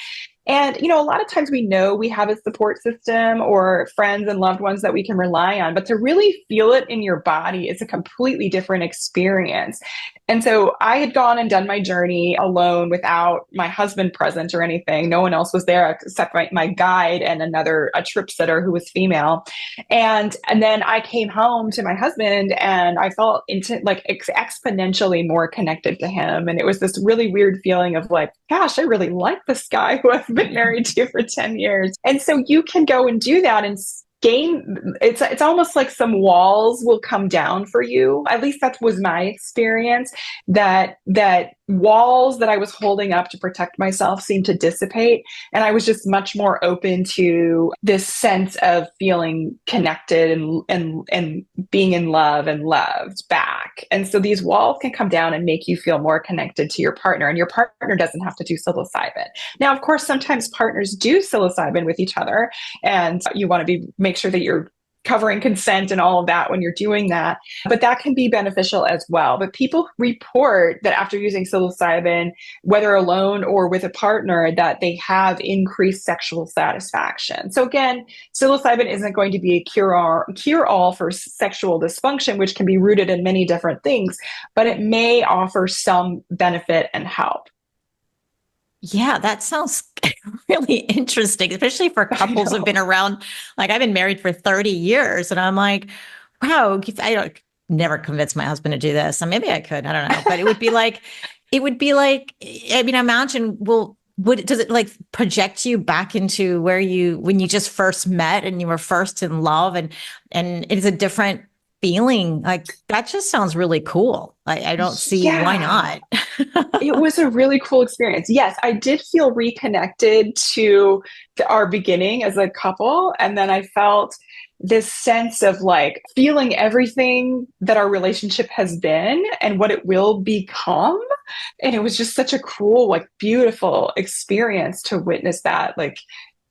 And, a lot of times we know we have a support system or friends and loved ones that we can rely on, but to really feel it in your body is a completely different experience. And so I had gone and done my journey alone without my husband present or anything. No one else was there except my guide and a trip sitter who was female. And then I came home to my husband, and I felt exponentially more connected to him. And it was this really weird feeling of like, gosh, I really like this guy who I've been married to for 10 years. And so you can go and do that and it's almost like some walls will come down for you. At least that was my experience, that walls that I was holding up to protect myself seemed to dissipate. And I was just much more open to this sense of feeling connected and being in love and loved back. And so these walls can come down and make you feel more connected to your partner, and your partner doesn't have to do psilocybin. Now, of course, sometimes partners do psilocybin with each other, and you want to make sure that you're covering consent and all of that when you're doing that. But that can be beneficial as well. But people report that after using psilocybin, whether alone or with a partner, that they have increased sexual satisfaction. So again, psilocybin isn't going to be a cure-all for sexual dysfunction, which can be rooted in many different things, but it may offer some benefit and help. Yeah, that sounds really interesting, especially for couples who've been around. Like I've been married for 30 years, and I'm like, wow, I don't never convince my husband to do this. And maybe I could, I don't know, but it would be like, I mean, imagine, does it like project you back into when you just first met and you were first in love, and it's a different feeling? Like that just sounds really cool. I don't see why not. It was a really cool experience. Yes, I did feel reconnected to our beginning as a couple. And then I felt this sense of like feeling everything that our relationship has been and what it will become. And it was just such a cool, like beautiful experience to witness that. Like,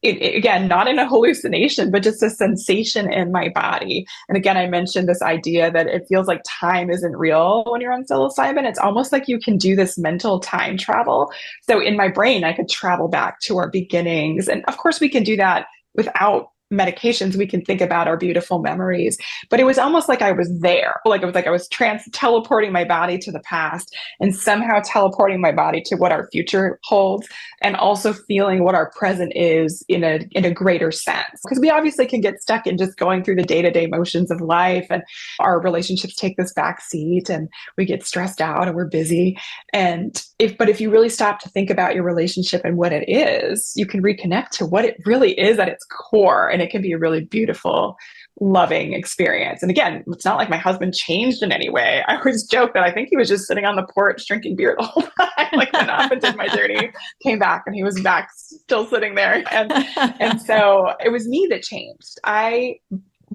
again, not in a hallucination, but just a sensation in my body. And again, I mentioned this idea that it feels like time isn't real when you're on psilocybin. It's almost like you can do this mental time travel. So in my brain, I could travel back to our beginnings. And of course, we can do that without medications, we can think about our beautiful memories. But it was almost like I was there. Like it was like I was teleporting my body to the past and somehow teleporting my body to what our future holds, and also feeling what our present is in a greater sense. Because we obviously can get stuck in just going through the day-to-day motions of life, and our relationships take this back seat and we get stressed out and we're busy. And if you really stop to think about your relationship and what it is, you can reconnect to what it really is at its core. And it can be a really beautiful, loving experience. And again, it's not like my husband changed in any way. I always joke that I think he was just sitting on the porch drinking beer the whole time. Like went off and did my journey, came back, and he was back still sitting there. And so it was me that changed.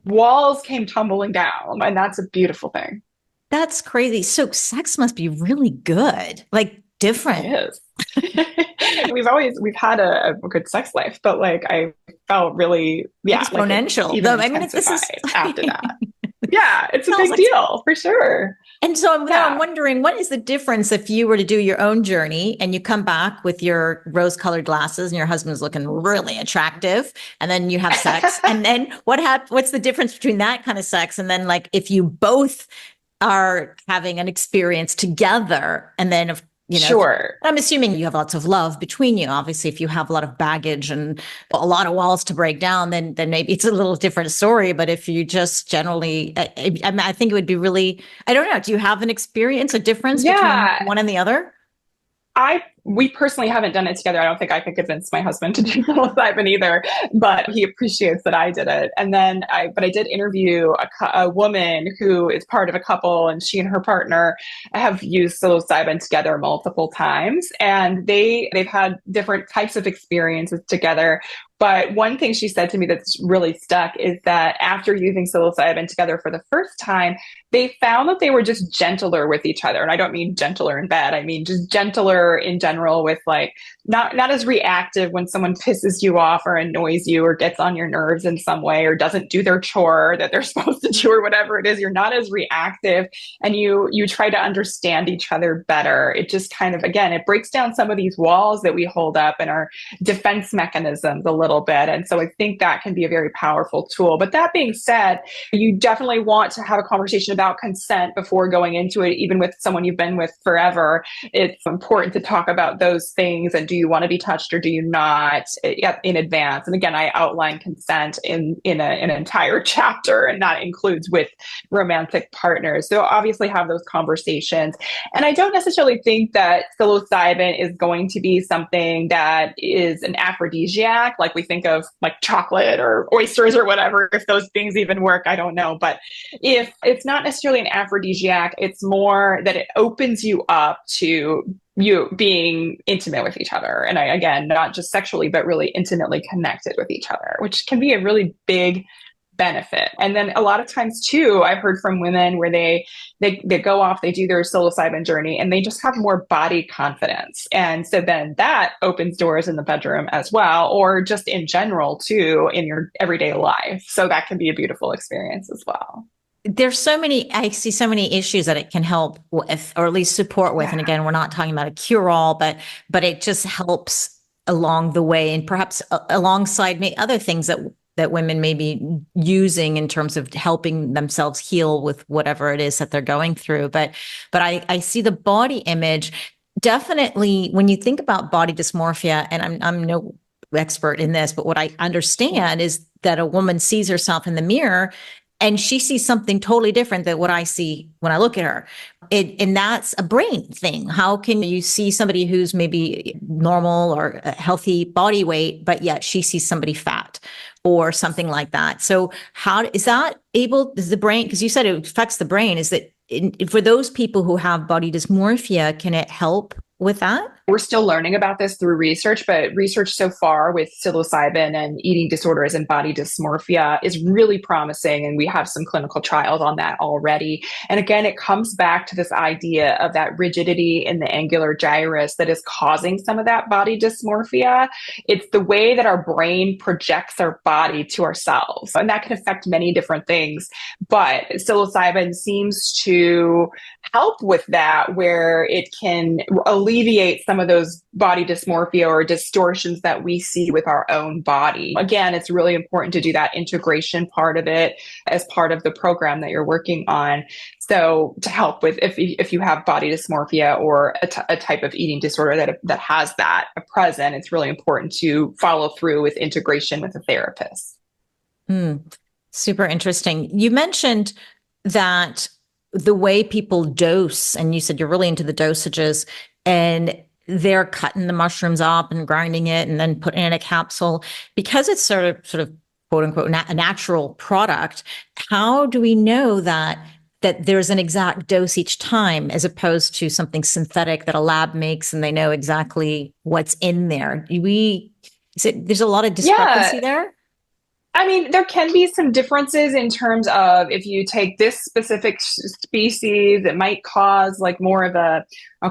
Walls came tumbling down, and that's a beautiful thing. That's crazy. So sex must be really good, like different. It is. we've had a good sex life, but like I felt really exponential. Like even I mean, this is after that. Yeah, it's a big deal for sure. And so now I'm wondering, what is the difference if you were to do your own journey and you come back with your rose-colored glasses and your husband's looking really attractive, and then you have sex, and then what's the difference between that kind of sex and then like if you both are having an experience together, and then sure. I'm assuming you have lots of love between you. Obviously, if you have a lot of baggage and a lot of walls to break down, then maybe it's a little different story. But if you just generally, I think it would be really, I don't know. Do you have an experience, a difference between one and the other? We personally haven't done it together. I don't think I could convince my husband to do psilocybin either, but he appreciates that I did it. And then I did interview a woman who is part of a couple, and she and her partner have used psilocybin together multiple times, and they've had different types of experiences together. But one thing she said to me that's really stuck is that after using psilocybin together for the first time, they found that they were just gentler with each other. And I don't mean gentler in bed. I mean just gentler in general, with like not as reactive when someone pisses you off or annoys you or gets on your nerves in some way or doesn't do their chore that they're supposed to do or whatever it is. You're not as reactive, and you try to understand each other better. It just kind of, again, it breaks down some of these walls that we hold up and our defense mechanisms a little bit. And so I think that can be a very powerful tool. But that being said, you definitely want to have a conversation about consent before going into it, even with someone you've been with forever. It's important to talk about those things, and do you want to be touched or do you not in advance. And again, I outline consent in an entire chapter, and that includes with romantic partners. So obviously have those conversations. And I don't necessarily think that psilocybin is going to be something that is an aphrodisiac, like we think of like chocolate or oysters or whatever. If those things even work, I don't know. But if it's not necessarily an aphrodisiac, it's more that it opens you up to you being intimate with each other. And again, not just sexually, but really intimately connected with each other, which can be a really big benefit. And then a lot of times too, I've heard from women where they go off, they do their psilocybin journey, and they just have more body confidence. And so then that opens doors in the bedroom as well, or just in general too, in your everyday life. So that can be a beautiful experience as well. I see so many issues that it can help with, or at least support with. And again, we're not talking about a cure-all, but it just helps along the way, and perhaps alongside other things that women may be using in terms of helping themselves heal with whatever it is that they're going through. But I see the body image definitely when you think about body dysmorphia, and I'm no expert in this, but what I understand is that a woman sees herself in the mirror and she sees something totally different than what I see when I look at her. And that's a brain thing. How can you see somebody who's maybe normal or a healthy body weight, but yet she sees somebody fat or something like that? So does the brain, because you said it affects the brain, is that for those people who have body dysmorphia, can it help with that? We're still learning about this through research, but research so far with psilocybin and eating disorders and body dysmorphia is really promising. And we have some clinical trials on that already. And again, it comes back to this idea of that rigidity in the angular gyrus that is causing some of that body dysmorphia. It's the way that our brain projects our body to ourselves. And that can affect many different things. But psilocybin seems to help with that, where it can alleviate some of those body dysmorphia or distortions that we see with our own body. Again, it's really important to do that integration part of it as part of the program that you're working on. So to help with if you have body dysmorphia or a type of eating disorder that has that present, it's really important to follow through with integration with a therapist. Super interesting. You mentioned that the way people dose, and you said you're really into the dosages, and they're cutting the mushrooms up and grinding it and then putting it in a capsule because it's sort of quote unquote a natural product. How do we know that there's an exact dose each time as opposed to something synthetic that a lab makes and they know exactly what's in there? There's a lot of discrepancy there? I mean, there can be some differences in terms of if you take this specific species, it might cause like more of a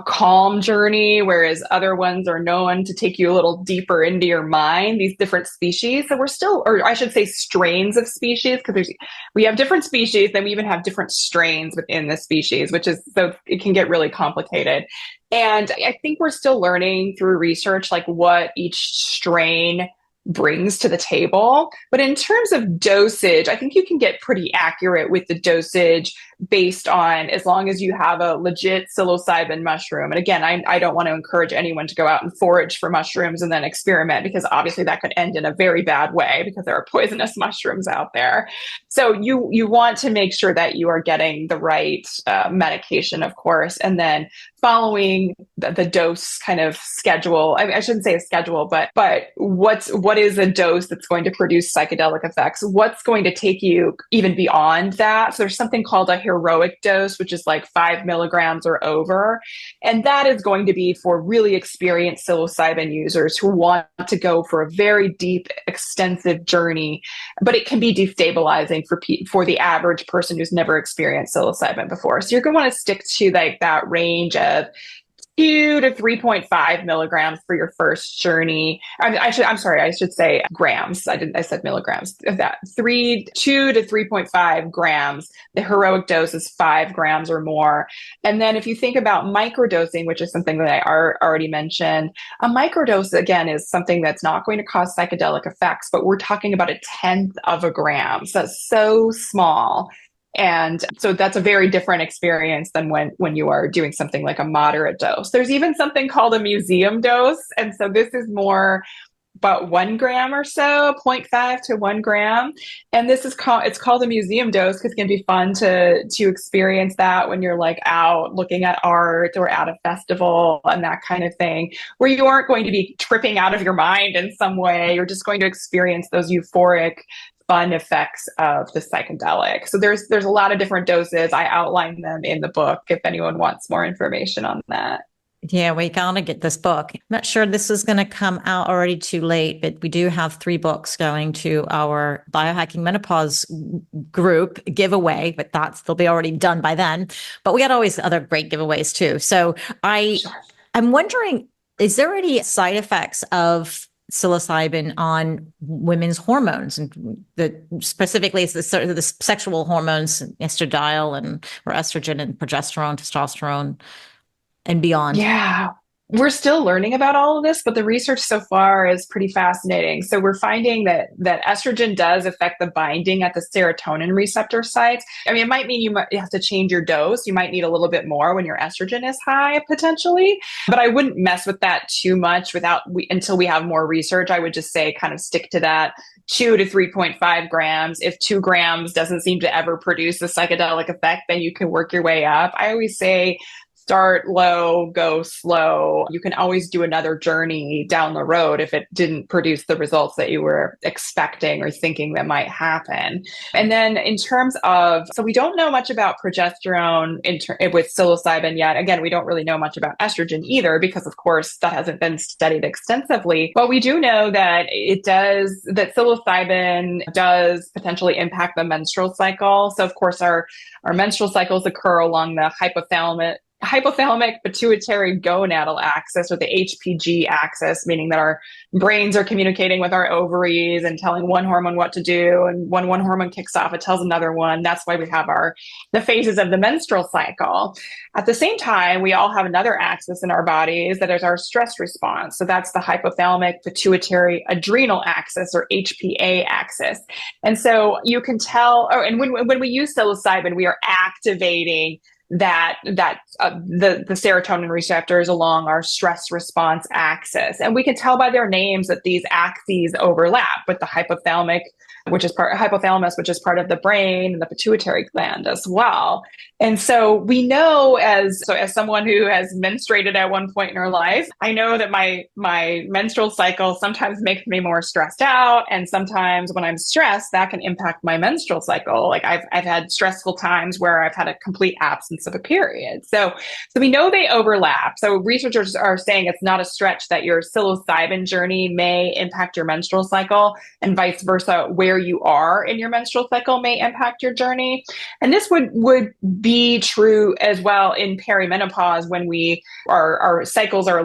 calm journey, whereas other ones are known to take you a little deeper into your mind, these different species. So we're still, or I should say strains of species, because we have different species, then we even have different strains within the species, which is, so it can get really complicated. And I think we're still learning through research, like what each strain brings to the table. But in terms of dosage, I think you can get pretty accurate with the dosage based on, as long as you have a legit psilocybin mushroom. And again, I don't want to encourage anyone to go out and forage for mushrooms and then experiment, because obviously that could end in a very bad way because there are poisonous mushrooms out there. So you want to make sure that you are getting the right medication, of course, and then following the dose kind of schedule. I shouldn't say a schedule, but what is a dose that's going to produce psychedelic effects? What's going to take you even beyond that? So there's something called a heroic dose, which is like 5 milligrams or over. And that is going to be for really experienced psilocybin users who want to go for a very deep, extensive journey. But it can be destabilizing for the average person who's never experienced psilocybin before. So you're going to want to stick to like that range of 2 to 3.5 milligrams for your first journey. I should say grams. I said milligrams. That 2 to 3.5 grams. The heroic dose is 5 grams or more. And then if you think about microdosing, which is something that I already mentioned, a microdose again is something that's not going to cause psychedelic effects, but we're talking about 1/10 of a gram. So that's so small. And so that's a very different experience than when you are doing something like a moderate dose. There's even something called a museum dose. And so this is more about 1 gram or so, 0.5 to 1 gram. And it's called a museum dose because it can be fun to experience that when you're like out looking at art or at a festival and that kind of thing, where you aren't going to be tripping out of your mind in some way. You're just going to experience those euphoric fun effects of the psychedelic. So there's a lot of different doses. I outline them in the book if anyone wants more information on that. Yeah, we gotta get this book. I'm not sure this is going to come out already too late, but we do have 3 books going to our Biohacking Menopause group giveaway, but they'll be already done by then. But we got always other great giveaways too. So I'm wondering, is there any side effects of psilocybin on women's hormones, and specifically it's the sort of the sexual hormones, estradiol or estrogen and progesterone, testosterone, and beyond? Yeah, we're still learning about all of this, but the research so far is pretty fascinating. So we're finding that estrogen does affect the binding at the serotonin receptor sites. I mean, it might mean you have to change your dose. You might need a little bit more when your estrogen is high, potentially. But I wouldn't mess with that too much until we have more research. I would just say kind of stick to that 2 to 3.5 grams. If 2 grams doesn't seem to ever produce a psychedelic effect, then you can work your way up. I always say, start low, go slow. You can always do another journey down the road if it didn't produce the results that you were expecting or thinking that might happen. And then in terms of, so we don't know much about progesterone with psilocybin yet. Again, we don't really know much about estrogen either, because of course that hasn't been studied extensively. But we do know that that psilocybin does potentially impact the menstrual cycle. So of course our menstrual cycles occur along the hypothalamic pituitary gonadal axis, or the HPG axis, meaning that our brains are communicating with our ovaries and telling one hormone what to do. And when one hormone kicks off, it tells another one. That's why we have the phases of the menstrual cycle. At the same time, we all have another axis in our bodies that is our stress response. So that's the hypothalamic pituitary adrenal axis, or HPA axis. And so you can tell, and when we use psilocybin, we are activating the serotonin receptors along our stress response axis. And we can tell by their names that these axes overlap with the hypothalamus, which is part of the brain, and the pituitary gland as well. And so we know, as someone who has menstruated at one point in her life, I know that my menstrual cycle sometimes makes me more stressed out. And sometimes when I'm stressed, that can impact my menstrual cycle. Like I've had stressful times where I've had a complete absence of a period. So we know they overlap. So researchers are saying it's not a stretch that your psilocybin journey may impact your menstrual cycle, and vice versa, where you are in your menstrual cycle may impact your journey. And this would be true as well in perimenopause, when our cycles are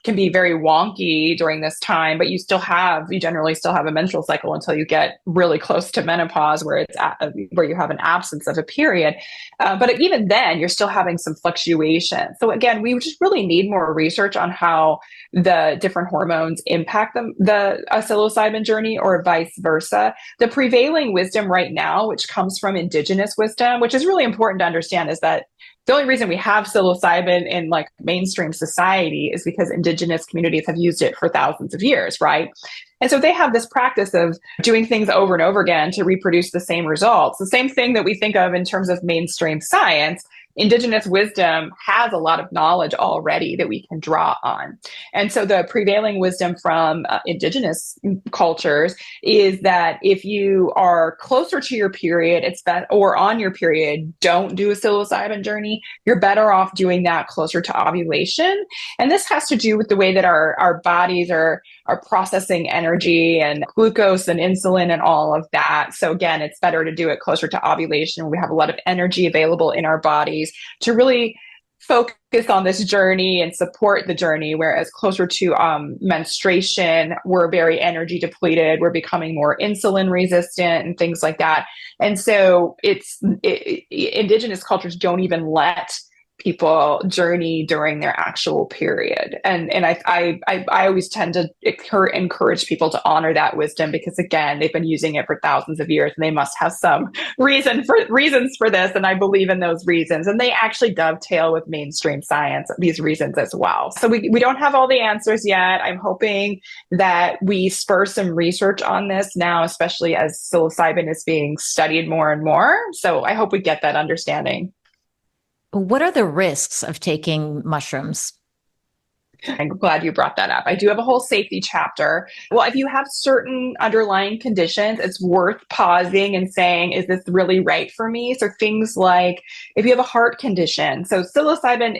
can be very wonky during this time, but you generally still have a menstrual cycle until you get really close to menopause, where where you have an absence of a period. But even then, you're still having some fluctuation. So again, we just really need more research on how the different hormones impact the psilocybin journey, or vice versa. The prevailing wisdom right now, which comes from indigenous wisdom, which is really important to understand, is that the only reason we have psilocybin in like mainstream society is because indigenous communities have used it for thousands of years, right? And so they have this practice of doing things over and over again to reproduce the same results. The same thing that we think of in terms of mainstream science, indigenous wisdom has a lot of knowledge already that we can draw on. And so the prevailing wisdom from indigenous cultures is that if you are closer to your period, or on your period, don't do a psilocybin journey. You're better off doing that closer to ovulation. And this has to do with the way that our bodies are processing energy and glucose and insulin and all of that. So again, it's better to do it closer to ovulation. We have a lot of energy available in our bodies to really focus on this journey and support the journey. Whereas closer to menstruation, we're very energy depleted. We're becoming more insulin resistant and things like that. And so indigenous cultures don't even let people journey during their actual period. And I always tend to encourage people to honor that wisdom, because again, they've been using it for thousands of years and they must have some reasons for this. And I believe in those reasons. And they actually dovetail with mainstream science, these reasons as well. So we don't have all the answers yet. I'm hoping that we spur some research on this now, especially as psilocybin is being studied more and more. So I hope we get that understanding. What are the risks of taking mushrooms? I'm glad you brought that up. I do have a whole safety chapter. Well, if you have certain underlying conditions, it's worth pausing and saying, is this really right for me? So things like if you have a heart condition, so psilocybin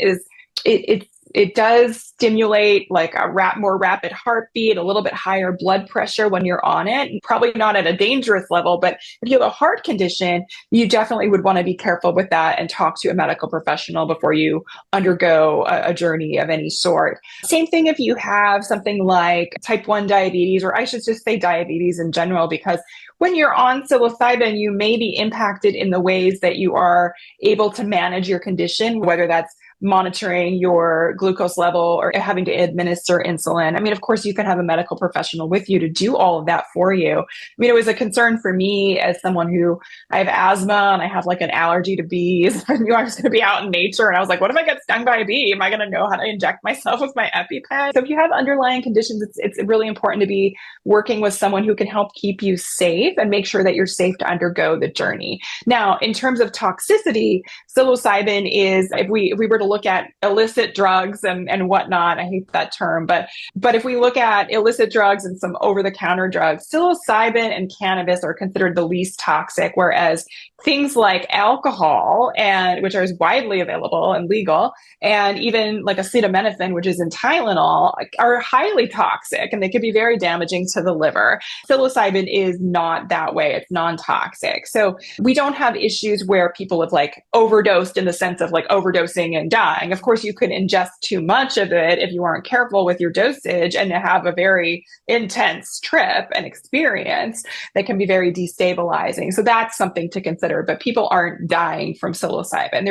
it does stimulate like more rapid heartbeat, a little bit higher blood pressure when you're on it, probably not at a dangerous level. But if you have a heart condition, you definitely would want to be careful with that and talk to a medical professional before you undergo a journey of any sort. Same thing if you have something like type 1 diabetes, or I should just say diabetes in general, because when you're on psilocybin, you may be impacted in the ways that you are able to manage your condition, whether that's monitoring your glucose level or having to administer insulin. I mean, of course, you can have a medical professional with you to do all of that for you. I mean, it was a concern for me as someone who I have asthma and I have like an allergy to bees. I knew I was going to be out in nature. And I was like, what if I get stung by a bee? Am I going to know how to inject myself with my EpiPen? So if you have underlying conditions, it's really important to be working with someone who can help keep you safe and make sure that you're safe to undergo the journey. Now, in terms of toxicity, psilocybin is, if we were to look at illicit drugs and whatnot, I hate that term, but if we look at illicit drugs and some over-the-counter drugs, psilocybin and cannabis are considered the least toxic, whereas things like alcohol, and which are widely available and legal, and even like acetaminophen, which is in Tylenol, are highly toxic and they could be very damaging to the liver. Psilocybin is not that way. It's non-toxic. So we don't have issues where people have like overdosed in the sense of like overdosing and dying. Of course, you could ingest too much of it if you aren't careful with your dosage and have a very intense trip and experience that can be very destabilizing. So that's something to consider. But people aren't dying from psilocybin.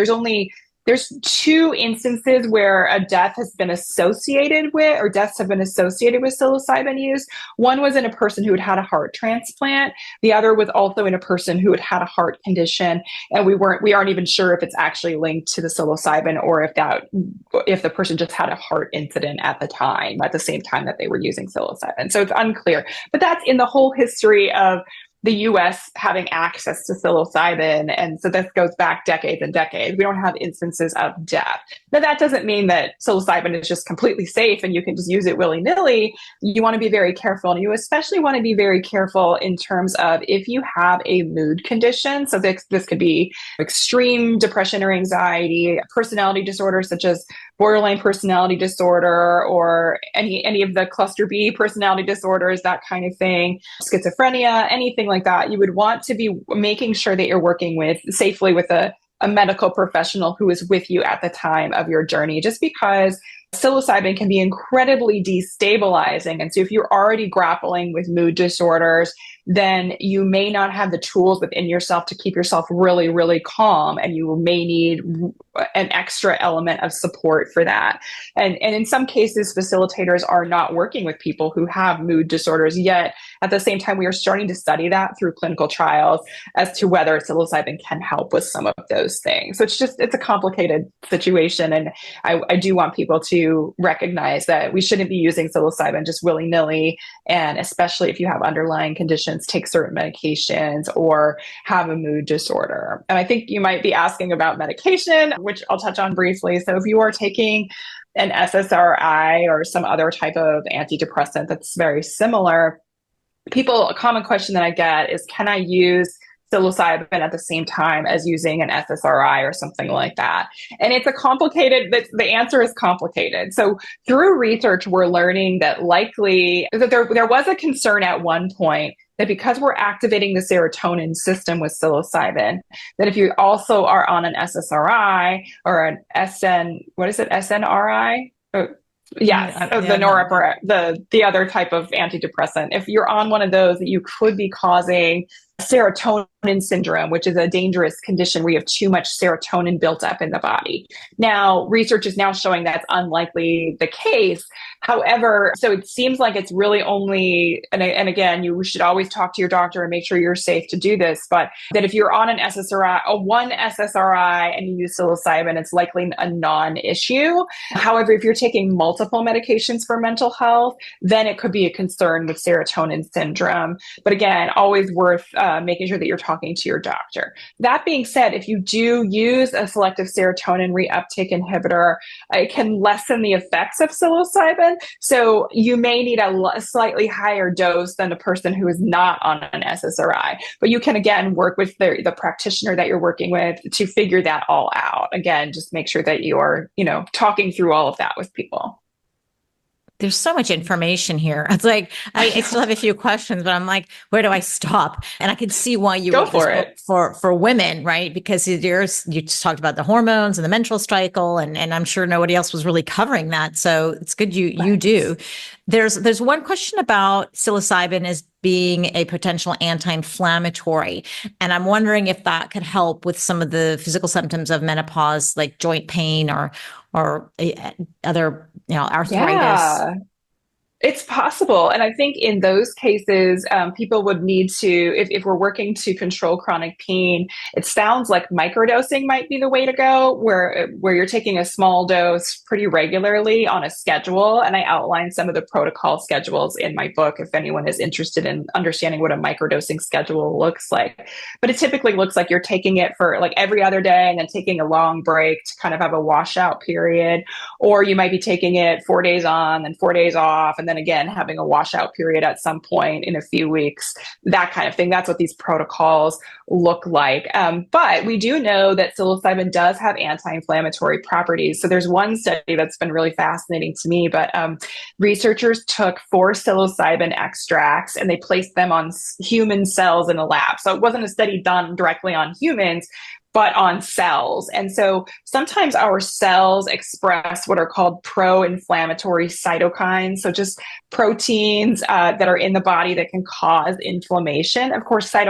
There's two instances where a death has been associated with, or deaths have been associated with psilocybin use. One was in a person who had had a heart transplant. The other was also in a person who had had a heart condition. And we aren't even sure if it's actually linked to the psilocybin or if the person just had a heart incident at the same time that they were using psilocybin. So it's unclear. But that's in the whole history of the US having access to psilocybin. And so this goes back decades and decades. We don't have instances of death. Now, that doesn't mean that psilocybin is just completely safe and you can just use it willy-nilly. You want to be very careful. And you especially want to be very careful in terms of if you have a mood condition. So this could be extreme depression or anxiety, personality disorders such as borderline personality disorder, or any of the cluster B personality disorders, that kind of thing, schizophrenia, anything like that. You would want to be making sure that you're working safely with a medical professional who is with you at the time of your journey, just because psilocybin can be incredibly destabilizing. And so if you're already grappling with mood disorders, then you may not have the tools within yourself to keep yourself really, really calm. And you may need an extra element of support for that. And in some cases, facilitators are not working with people who have mood disorders yet. At the same time, we are starting to study that through clinical trials as to whether psilocybin can help with some of those things. So it's a complicated situation. And I do want people to recognize that we shouldn't be using psilocybin just willy-nilly. And especially if you have underlying conditions, take certain medications or have a mood disorder. And I think you might be asking about medication, which I'll touch on briefly. So if you are taking an SSRI or some other type of antidepressant that's very similar, a common question that I get is, can I use psilocybin at the same time as using an SSRI or something like that? And the answer is complicated. So through research, we're learning that likely that there was a concern at one point that because we're activating the serotonin system with psilocybin, that if you also are on an SSRI or an SNRI? Yes, the other type of antidepressant. If you're on one of those, you could be causing serotonin syndrome, which is a dangerous condition where you have too much serotonin built up in the body. Now, research is now showing that's unlikely the case. However, so it seems like it's really only, and again, you should always talk to your doctor and make sure you're safe to do this, but that if you're on an one SSRI and you use psilocybin, it's likely a non-issue. However, if you're taking multiple medications for mental health, then it could be a concern with serotonin syndrome. But again, always worth making sure that you're talking to your doctor. That being said, if you do use a selective serotonin reuptake inhibitor, it can lessen the effects of psilocybin. So you may need a slightly higher dose than a person who is not on an SSRI. But you can, again, work with the practitioner that you're working with to figure that all out. Again, just make sure that you're, talking through all of that with people. There's so much information here. It's like, I still have a few questions, but I'm like, where do I stop? And I can see why you go for it for women, right? Because you just talked about the hormones and the menstrual cycle, and I'm sure nobody else was really covering that. So it's good you do. There's one question about psilocybin as being a potential anti-inflammatory. And I'm wondering if that could help with some of the physical symptoms of menopause, like joint pain or other, arthritis. Yeah. It's possible. And I think in those cases, people would need to, if we're working to control chronic pain, it sounds like microdosing might be the way to go, where you're taking a small dose pretty regularly on a schedule. And I outline some of the protocol schedules in my book if anyone is interested in understanding what a microdosing schedule looks like. But it typically looks like you're taking it for like every other day and then taking a long break to kind of have a washout period. Or you might be taking it 4 days on and 4 days off, and then again, having a washout period at some point in a few weeks, that kind of thing. That's what these protocols look like. But we do know that psilocybin does have anti-inflammatory properties. So there's one study that's been really fascinating to me, but researchers took 4 psilocybin extracts and they placed them on human cells in a lab. So it wasn't a study done directly on humans, but on cells. And so sometimes our cells express what are called pro-inflammatory cytokines. So just proteins that are in the body that can cause inflammation. Of course, some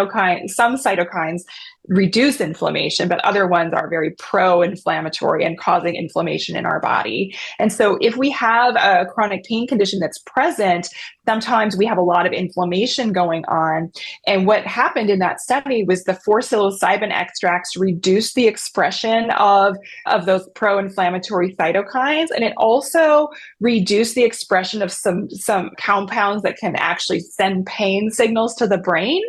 cytokines reduce inflammation, but other ones are very pro-inflammatory and causing inflammation in our body. And so if we have a chronic pain condition that's present, sometimes we have a lot of inflammation going on. And what happened in that study was the 4 psilocybin extracts reduced the expression of those pro-inflammatory cytokines. And it also reduced the expression of some compounds that can actually send pain signals to the brain.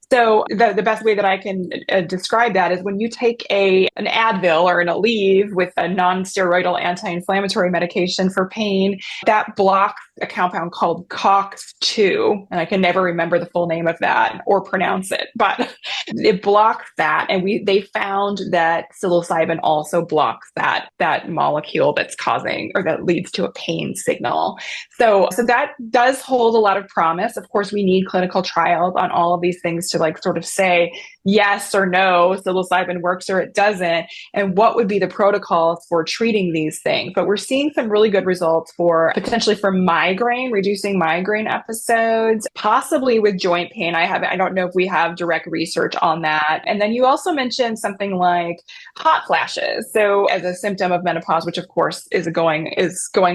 So the best way that I can describe that is when you take an Advil or an Aleve with a non-steroidal anti-inflammatory medication for pain, that blocks a compound called COX-2, and I can never remember the full name of that or pronounce it, but it blocks that. And they found that psilocybin also blocks that molecule that's causing or that leads to a pain signal. So that does hold a lot of promise. Of course, we need clinical trials on all of these things to like sort of say yes or no, psilocybin works or it doesn't, and what would be the protocols for treating these things. But we're seeing some really good results potentially for migraine, reducing migraine episodes, possibly with joint pain. I don't know if we have direct research on that. And then you also mentioned something like hot flashes. So as a symptom of menopause, which of course is going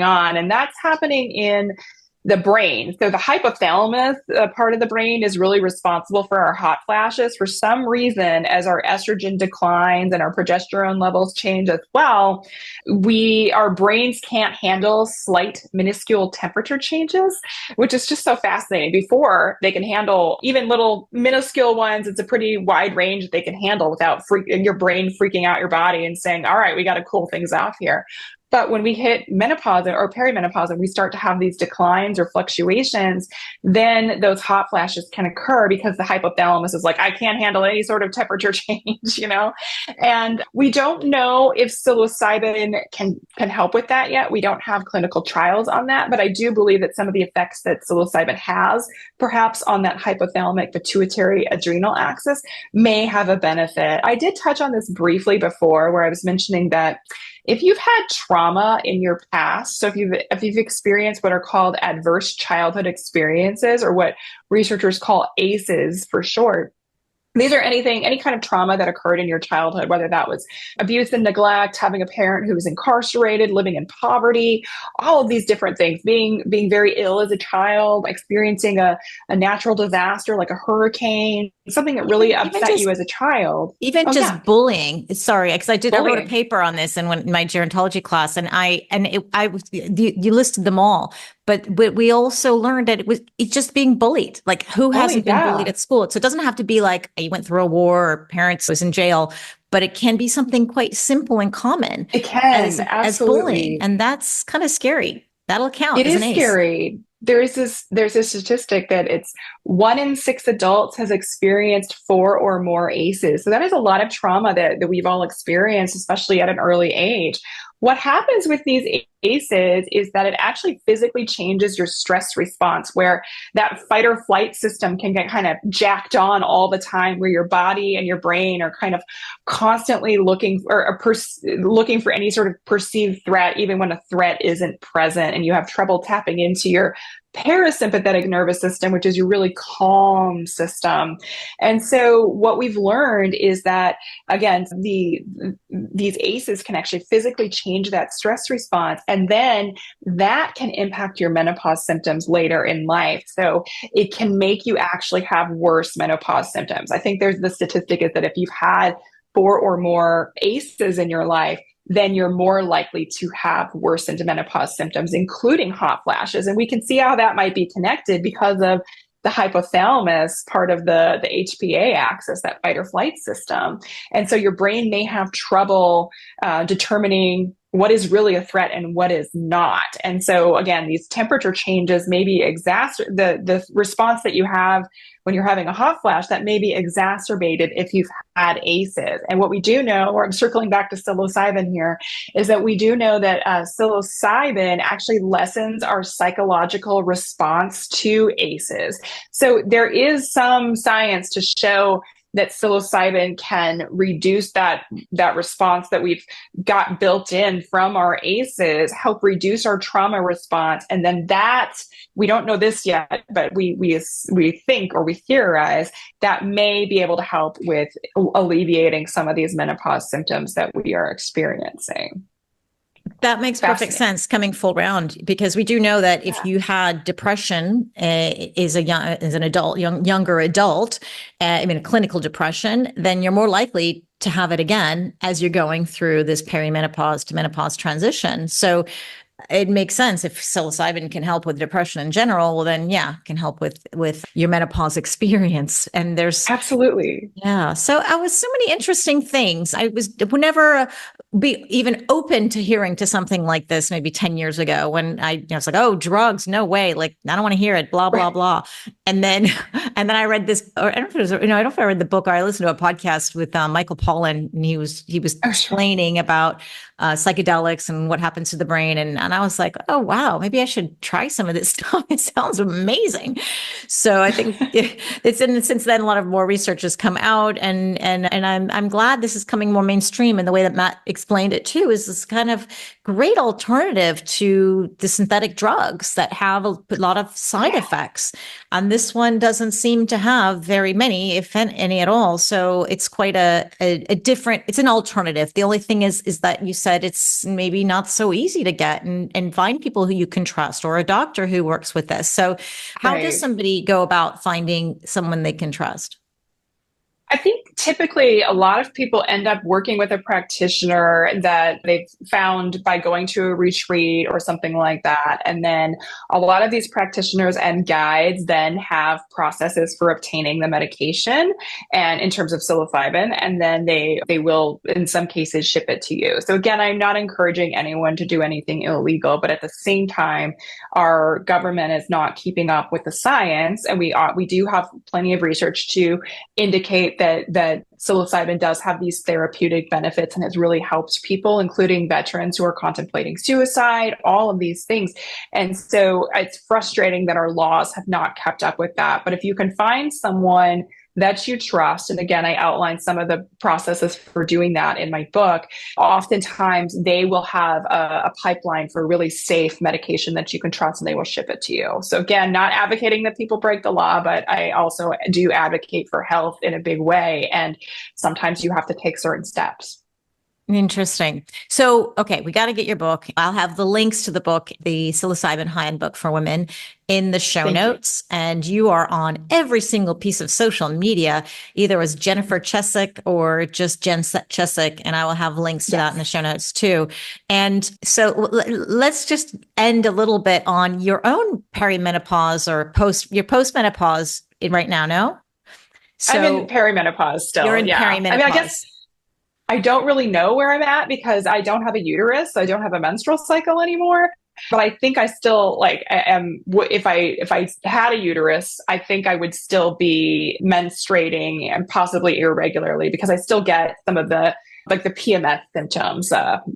on, and that's happening in the brain. So the hypothalamus part of the brain is really responsible for our hot flashes. For some reason, as our estrogen declines and our progesterone levels change as well, our brains can't handle slight minuscule temperature changes, which is just so fascinating. Before, they can handle even little minuscule ones. It's a pretty wide range that they can handle without your brain freaking out your body and saying, all right, we got to cool things off here. But when we hit menopause or perimenopause and we start to have these declines or fluctuations, then those hot flashes can occur because the hypothalamus is like, I can't handle any sort of temperature change, And we don't know if psilocybin can help with that yet. We don't have clinical trials on that, but I do believe that some of the effects that psilocybin has, perhaps on that hypothalamic pituitary adrenal axis, may have a benefit. I did touch on this briefly before, where I was mentioning that if you've had trauma in your past, so if you've experienced what are called adverse childhood experiences, or what researchers call ACEs for short, these are any kind of trauma that occurred in your childhood, whether that was abuse and neglect, having a parent who was incarcerated, living in poverty, all of these different things, being very ill as a child, experiencing a natural disaster like a hurricane, something that really upset you as a child. Bullying. Sorry, because I wrote a paper on this in my gerontology class, and you listed them all. But we also learned that it's just being bullied. Like, who hasn't been bullied at school? So it doesn't have to be like you went through a war or parents was in jail, but it can be something quite simple and common. It can, as absolutely. Bullying. And that's kind of scary. That'll count. It is scary. There's a statistic that it's 1 in 6 adults has experienced 4 or more ACEs. So that is a lot of trauma that we've all experienced, especially at an early age. What happens with these ACEs is that it actually physically changes your stress response, where that fight or flight system can get kind of jacked on all the time, where your body and your brain are kind of constantly looking for any sort of perceived threat, even when a threat isn't present, and you have trouble tapping into your parasympathetic nervous system, which is your really calm system. And so what we've learned is that, again, these ACEs can actually physically change that stress response, and then that can impact your menopause symptoms later in life. So it can make you actually have worse menopause symptoms. I think there's the statistic is that if you've had 4 or more ACEs in your life, then you're more likely to have worsened menopause symptoms, including hot flashes. And we can see how that might be connected because of the hypothalamus part of the HPA axis, that fight or flight system. And so your brain may have trouble determining what is really a threat and what is not. And so again, these temperature changes may be the response that you have when you're having a hot flash, that may be exacerbated if you've had ACEs. And what we do know, or I'm circling back to psilocybin here, is that we do know that psilocybin actually lessens our psychological response to ACEs. So there is some science to show that psilocybin can reduce that response that we've got built in from our ACEs, help reduce our trauma response. And then that, we don't know this yet, but we think, or we theorize, that may be able to help with alleviating some of these menopause symptoms that we are experiencing. That makes perfect sense coming full round, because we do know that if you had depression as an adult, younger adult, a clinical depression, then you're more likely to have it again as you're going through this perimenopause to menopause transition. So it makes sense if psilocybin can help with depression in general, well then, yeah, it can help with your menopause experience. And there's absolutely. Yeah. So I was so many interesting things. I would never be even open to hearing to something like this maybe 10 years ago when I was like, oh, drugs, no way. Like, I don't want to hear it, blah, blah, blah. And then I read this, or I don't know if it was, I don't know if I read the book, or I listened to a podcast with Michael Pollan, and he was explaining about psychedelics and what happens to the brain. And I was like, oh, wow, maybe I should try some of this stuff. It sounds amazing. So I think since then, a lot of more research has come out, and I'm glad this is coming more mainstream. And the way that Matt explained it too is this kind of great alternative to the synthetic drugs that have a lot of side effects. And this one doesn't seem to have very many, if any at all. So it's quite a different, it's an alternative. The only thing is that you said it's maybe not so easy to get and find people who you can trust, or a doctor who works with this. So how does somebody go about finding someone they can trust? I think typically a lot of people end up working with a practitioner that they've found by going to a retreat or something like that. And then a lot of these practitioners and guides then have processes for obtaining the medication, and in terms of psilocybin, and then they will in some cases ship it to you. So again, I'm not encouraging anyone to do anything illegal, but at the same time, our government is not keeping up with the science, and we do have plenty of research to indicate that psilocybin does have these therapeutic benefits and has really helped people, including veterans who are contemplating suicide, all of these things. And so it's frustrating that our laws have not kept up with that. But if you can find someone that you trust, and again, I outline some of the processes for doing that in my book, oftentimes they will have a pipeline for really safe medication that you can trust, and they will ship it to you. So again, not advocating that people break the law, but I also do advocate for health in a big way. And sometimes you have to take certain steps. Interesting. So, okay, we got to get your book. I'll have the links to the book, the Psilocybin Handbook for Women, in the show notes. And you are on every single piece of social media, either as Jennifer Chesak or just Jen Chesak. And I will have links to that in the show notes too. And so let's just end a little bit on your own perimenopause or your postmenopause right now, no? So I'm in perimenopause still. You're in perimenopause. I mean, I guess I don't really know where I'm at because I don't have a uterus. So I don't have a menstrual cycle anymore. But I think I still if I had a uterus, I think I would still be menstruating, and possibly irregularly, because I still get some of the PMS symptoms,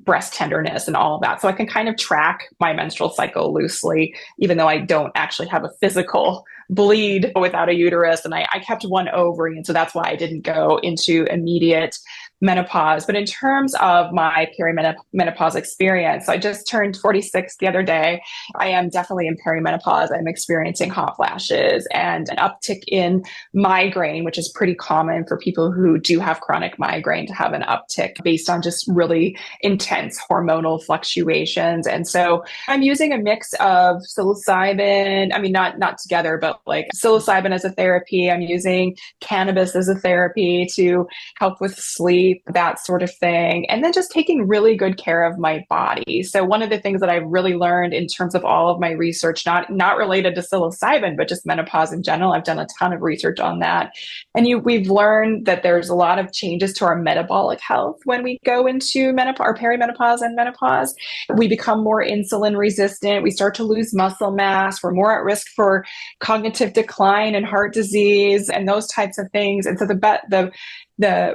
breast tenderness and all of that. So I can kind of track my menstrual cycle loosely, even though I don't actually have a physical bleed without a uterus. And I kept one ovary. And so that's why I didn't go into immediate menopause. But in terms of my perimenopause experience, I just turned 46 the other day. I am definitely in perimenopause. I'm experiencing hot flashes and an uptick in migraine, which is pretty common for people who do have chronic migraine to have an uptick based on just really intense hormonal fluctuations. And so I'm using a mix of psilocybin, I mean, not together, but like psilocybin as a therapy. I'm using cannabis as a therapy to help with sleep, that sort of thing. And then just taking really good care of my body. So one of the things that I've really learned in terms of all of my research, not related to psilocybin, but just menopause in general, I've done a ton of research on that. And we've learned that there's a lot of changes to our metabolic health when we go into menopause, or perimenopause and menopause. We become more insulin resistant. We start to lose muscle mass. We're more at risk for cognitive decline and heart disease and those types of things. And so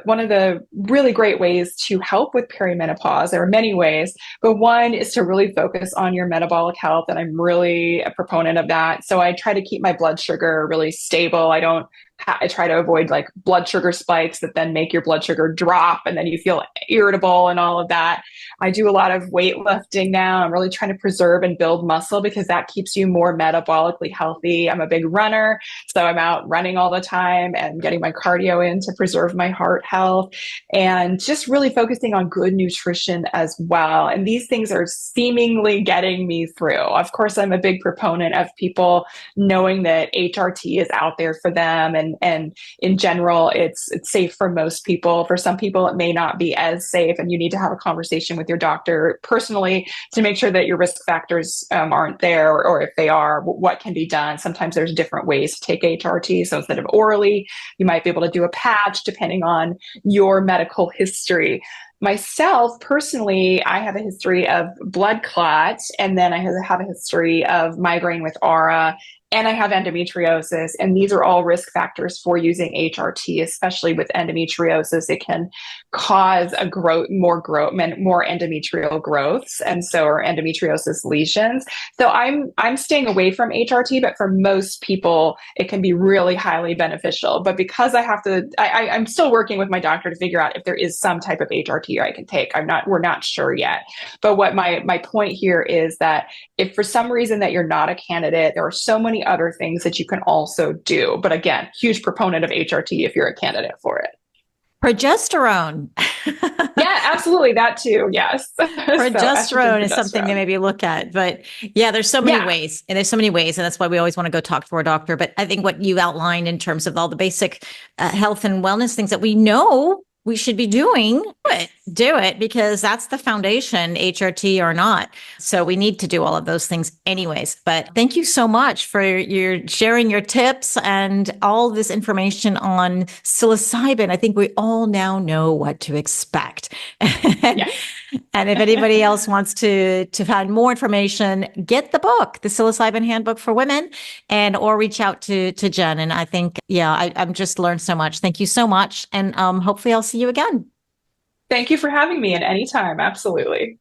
one of the really great ways to help with perimenopause, there are many ways, but one is to really focus on your metabolic health. And I'm really a proponent of that. So I try to keep my blood sugar really stable. I don't I try to avoid like blood sugar spikes that then make your blood sugar drop and then you feel irritable and all of that. I do a lot of weightlifting now. I'm really trying to preserve and build muscle because that keeps you more metabolically healthy. I'm a big runner, so I'm out running all the time and getting my cardio in to preserve my heart health, and just really focusing on good nutrition as well. And these things are seemingly getting me through. Of course, I'm a big proponent of people knowing that HRT is out there for them, and in general it's safe for most people. For some people it may not be as safe, and you need to have a conversation with your doctor personally to make sure that your risk factors aren't there, or if they are, what can be done. Sometimes there's different ways to take HRT, so instead of orally you might be able to do a patch depending on your medical history. Myself, personally, I have a history of blood clots, and then I have a history of migraine with aura, and I have endometriosis. And these are all risk factors for using HRT, especially with endometriosis. It can cause more endometrial growths, and so are endometriosis lesions. So I'm staying away from HRT, but for most people, it can be really highly beneficial. But because I'm still working with my doctor to figure out if there is some type of HRT I can take. We're not sure yet. But what my point here is that if for some reason that you're not a candidate, there are so many other things that you can also do. But again, huge proponent of HRT if you're a candidate for it. Progesterone. Yeah, absolutely. That too. Yes. Progesterone is something to maybe look at. But yeah, there's so many ways. And that's why we always want to go talk to our doctor. But I think what you outlined in terms of all the basic health and wellness things that we know we should be doing, do it because that's the foundation, HRT or not. So we need to do all of those things anyways. But thank you so much for your sharing your tips and all this information on psilocybin. I think we all now know what to expect. Yes. And if anybody else wants to find more information, get the book, the Psilocybin Handbook for Women, or reach out to Jen. And I think, I'm just learned so much. Thank you so much. And hopefully I'll see you again. Thank you for having me at any time. Absolutely.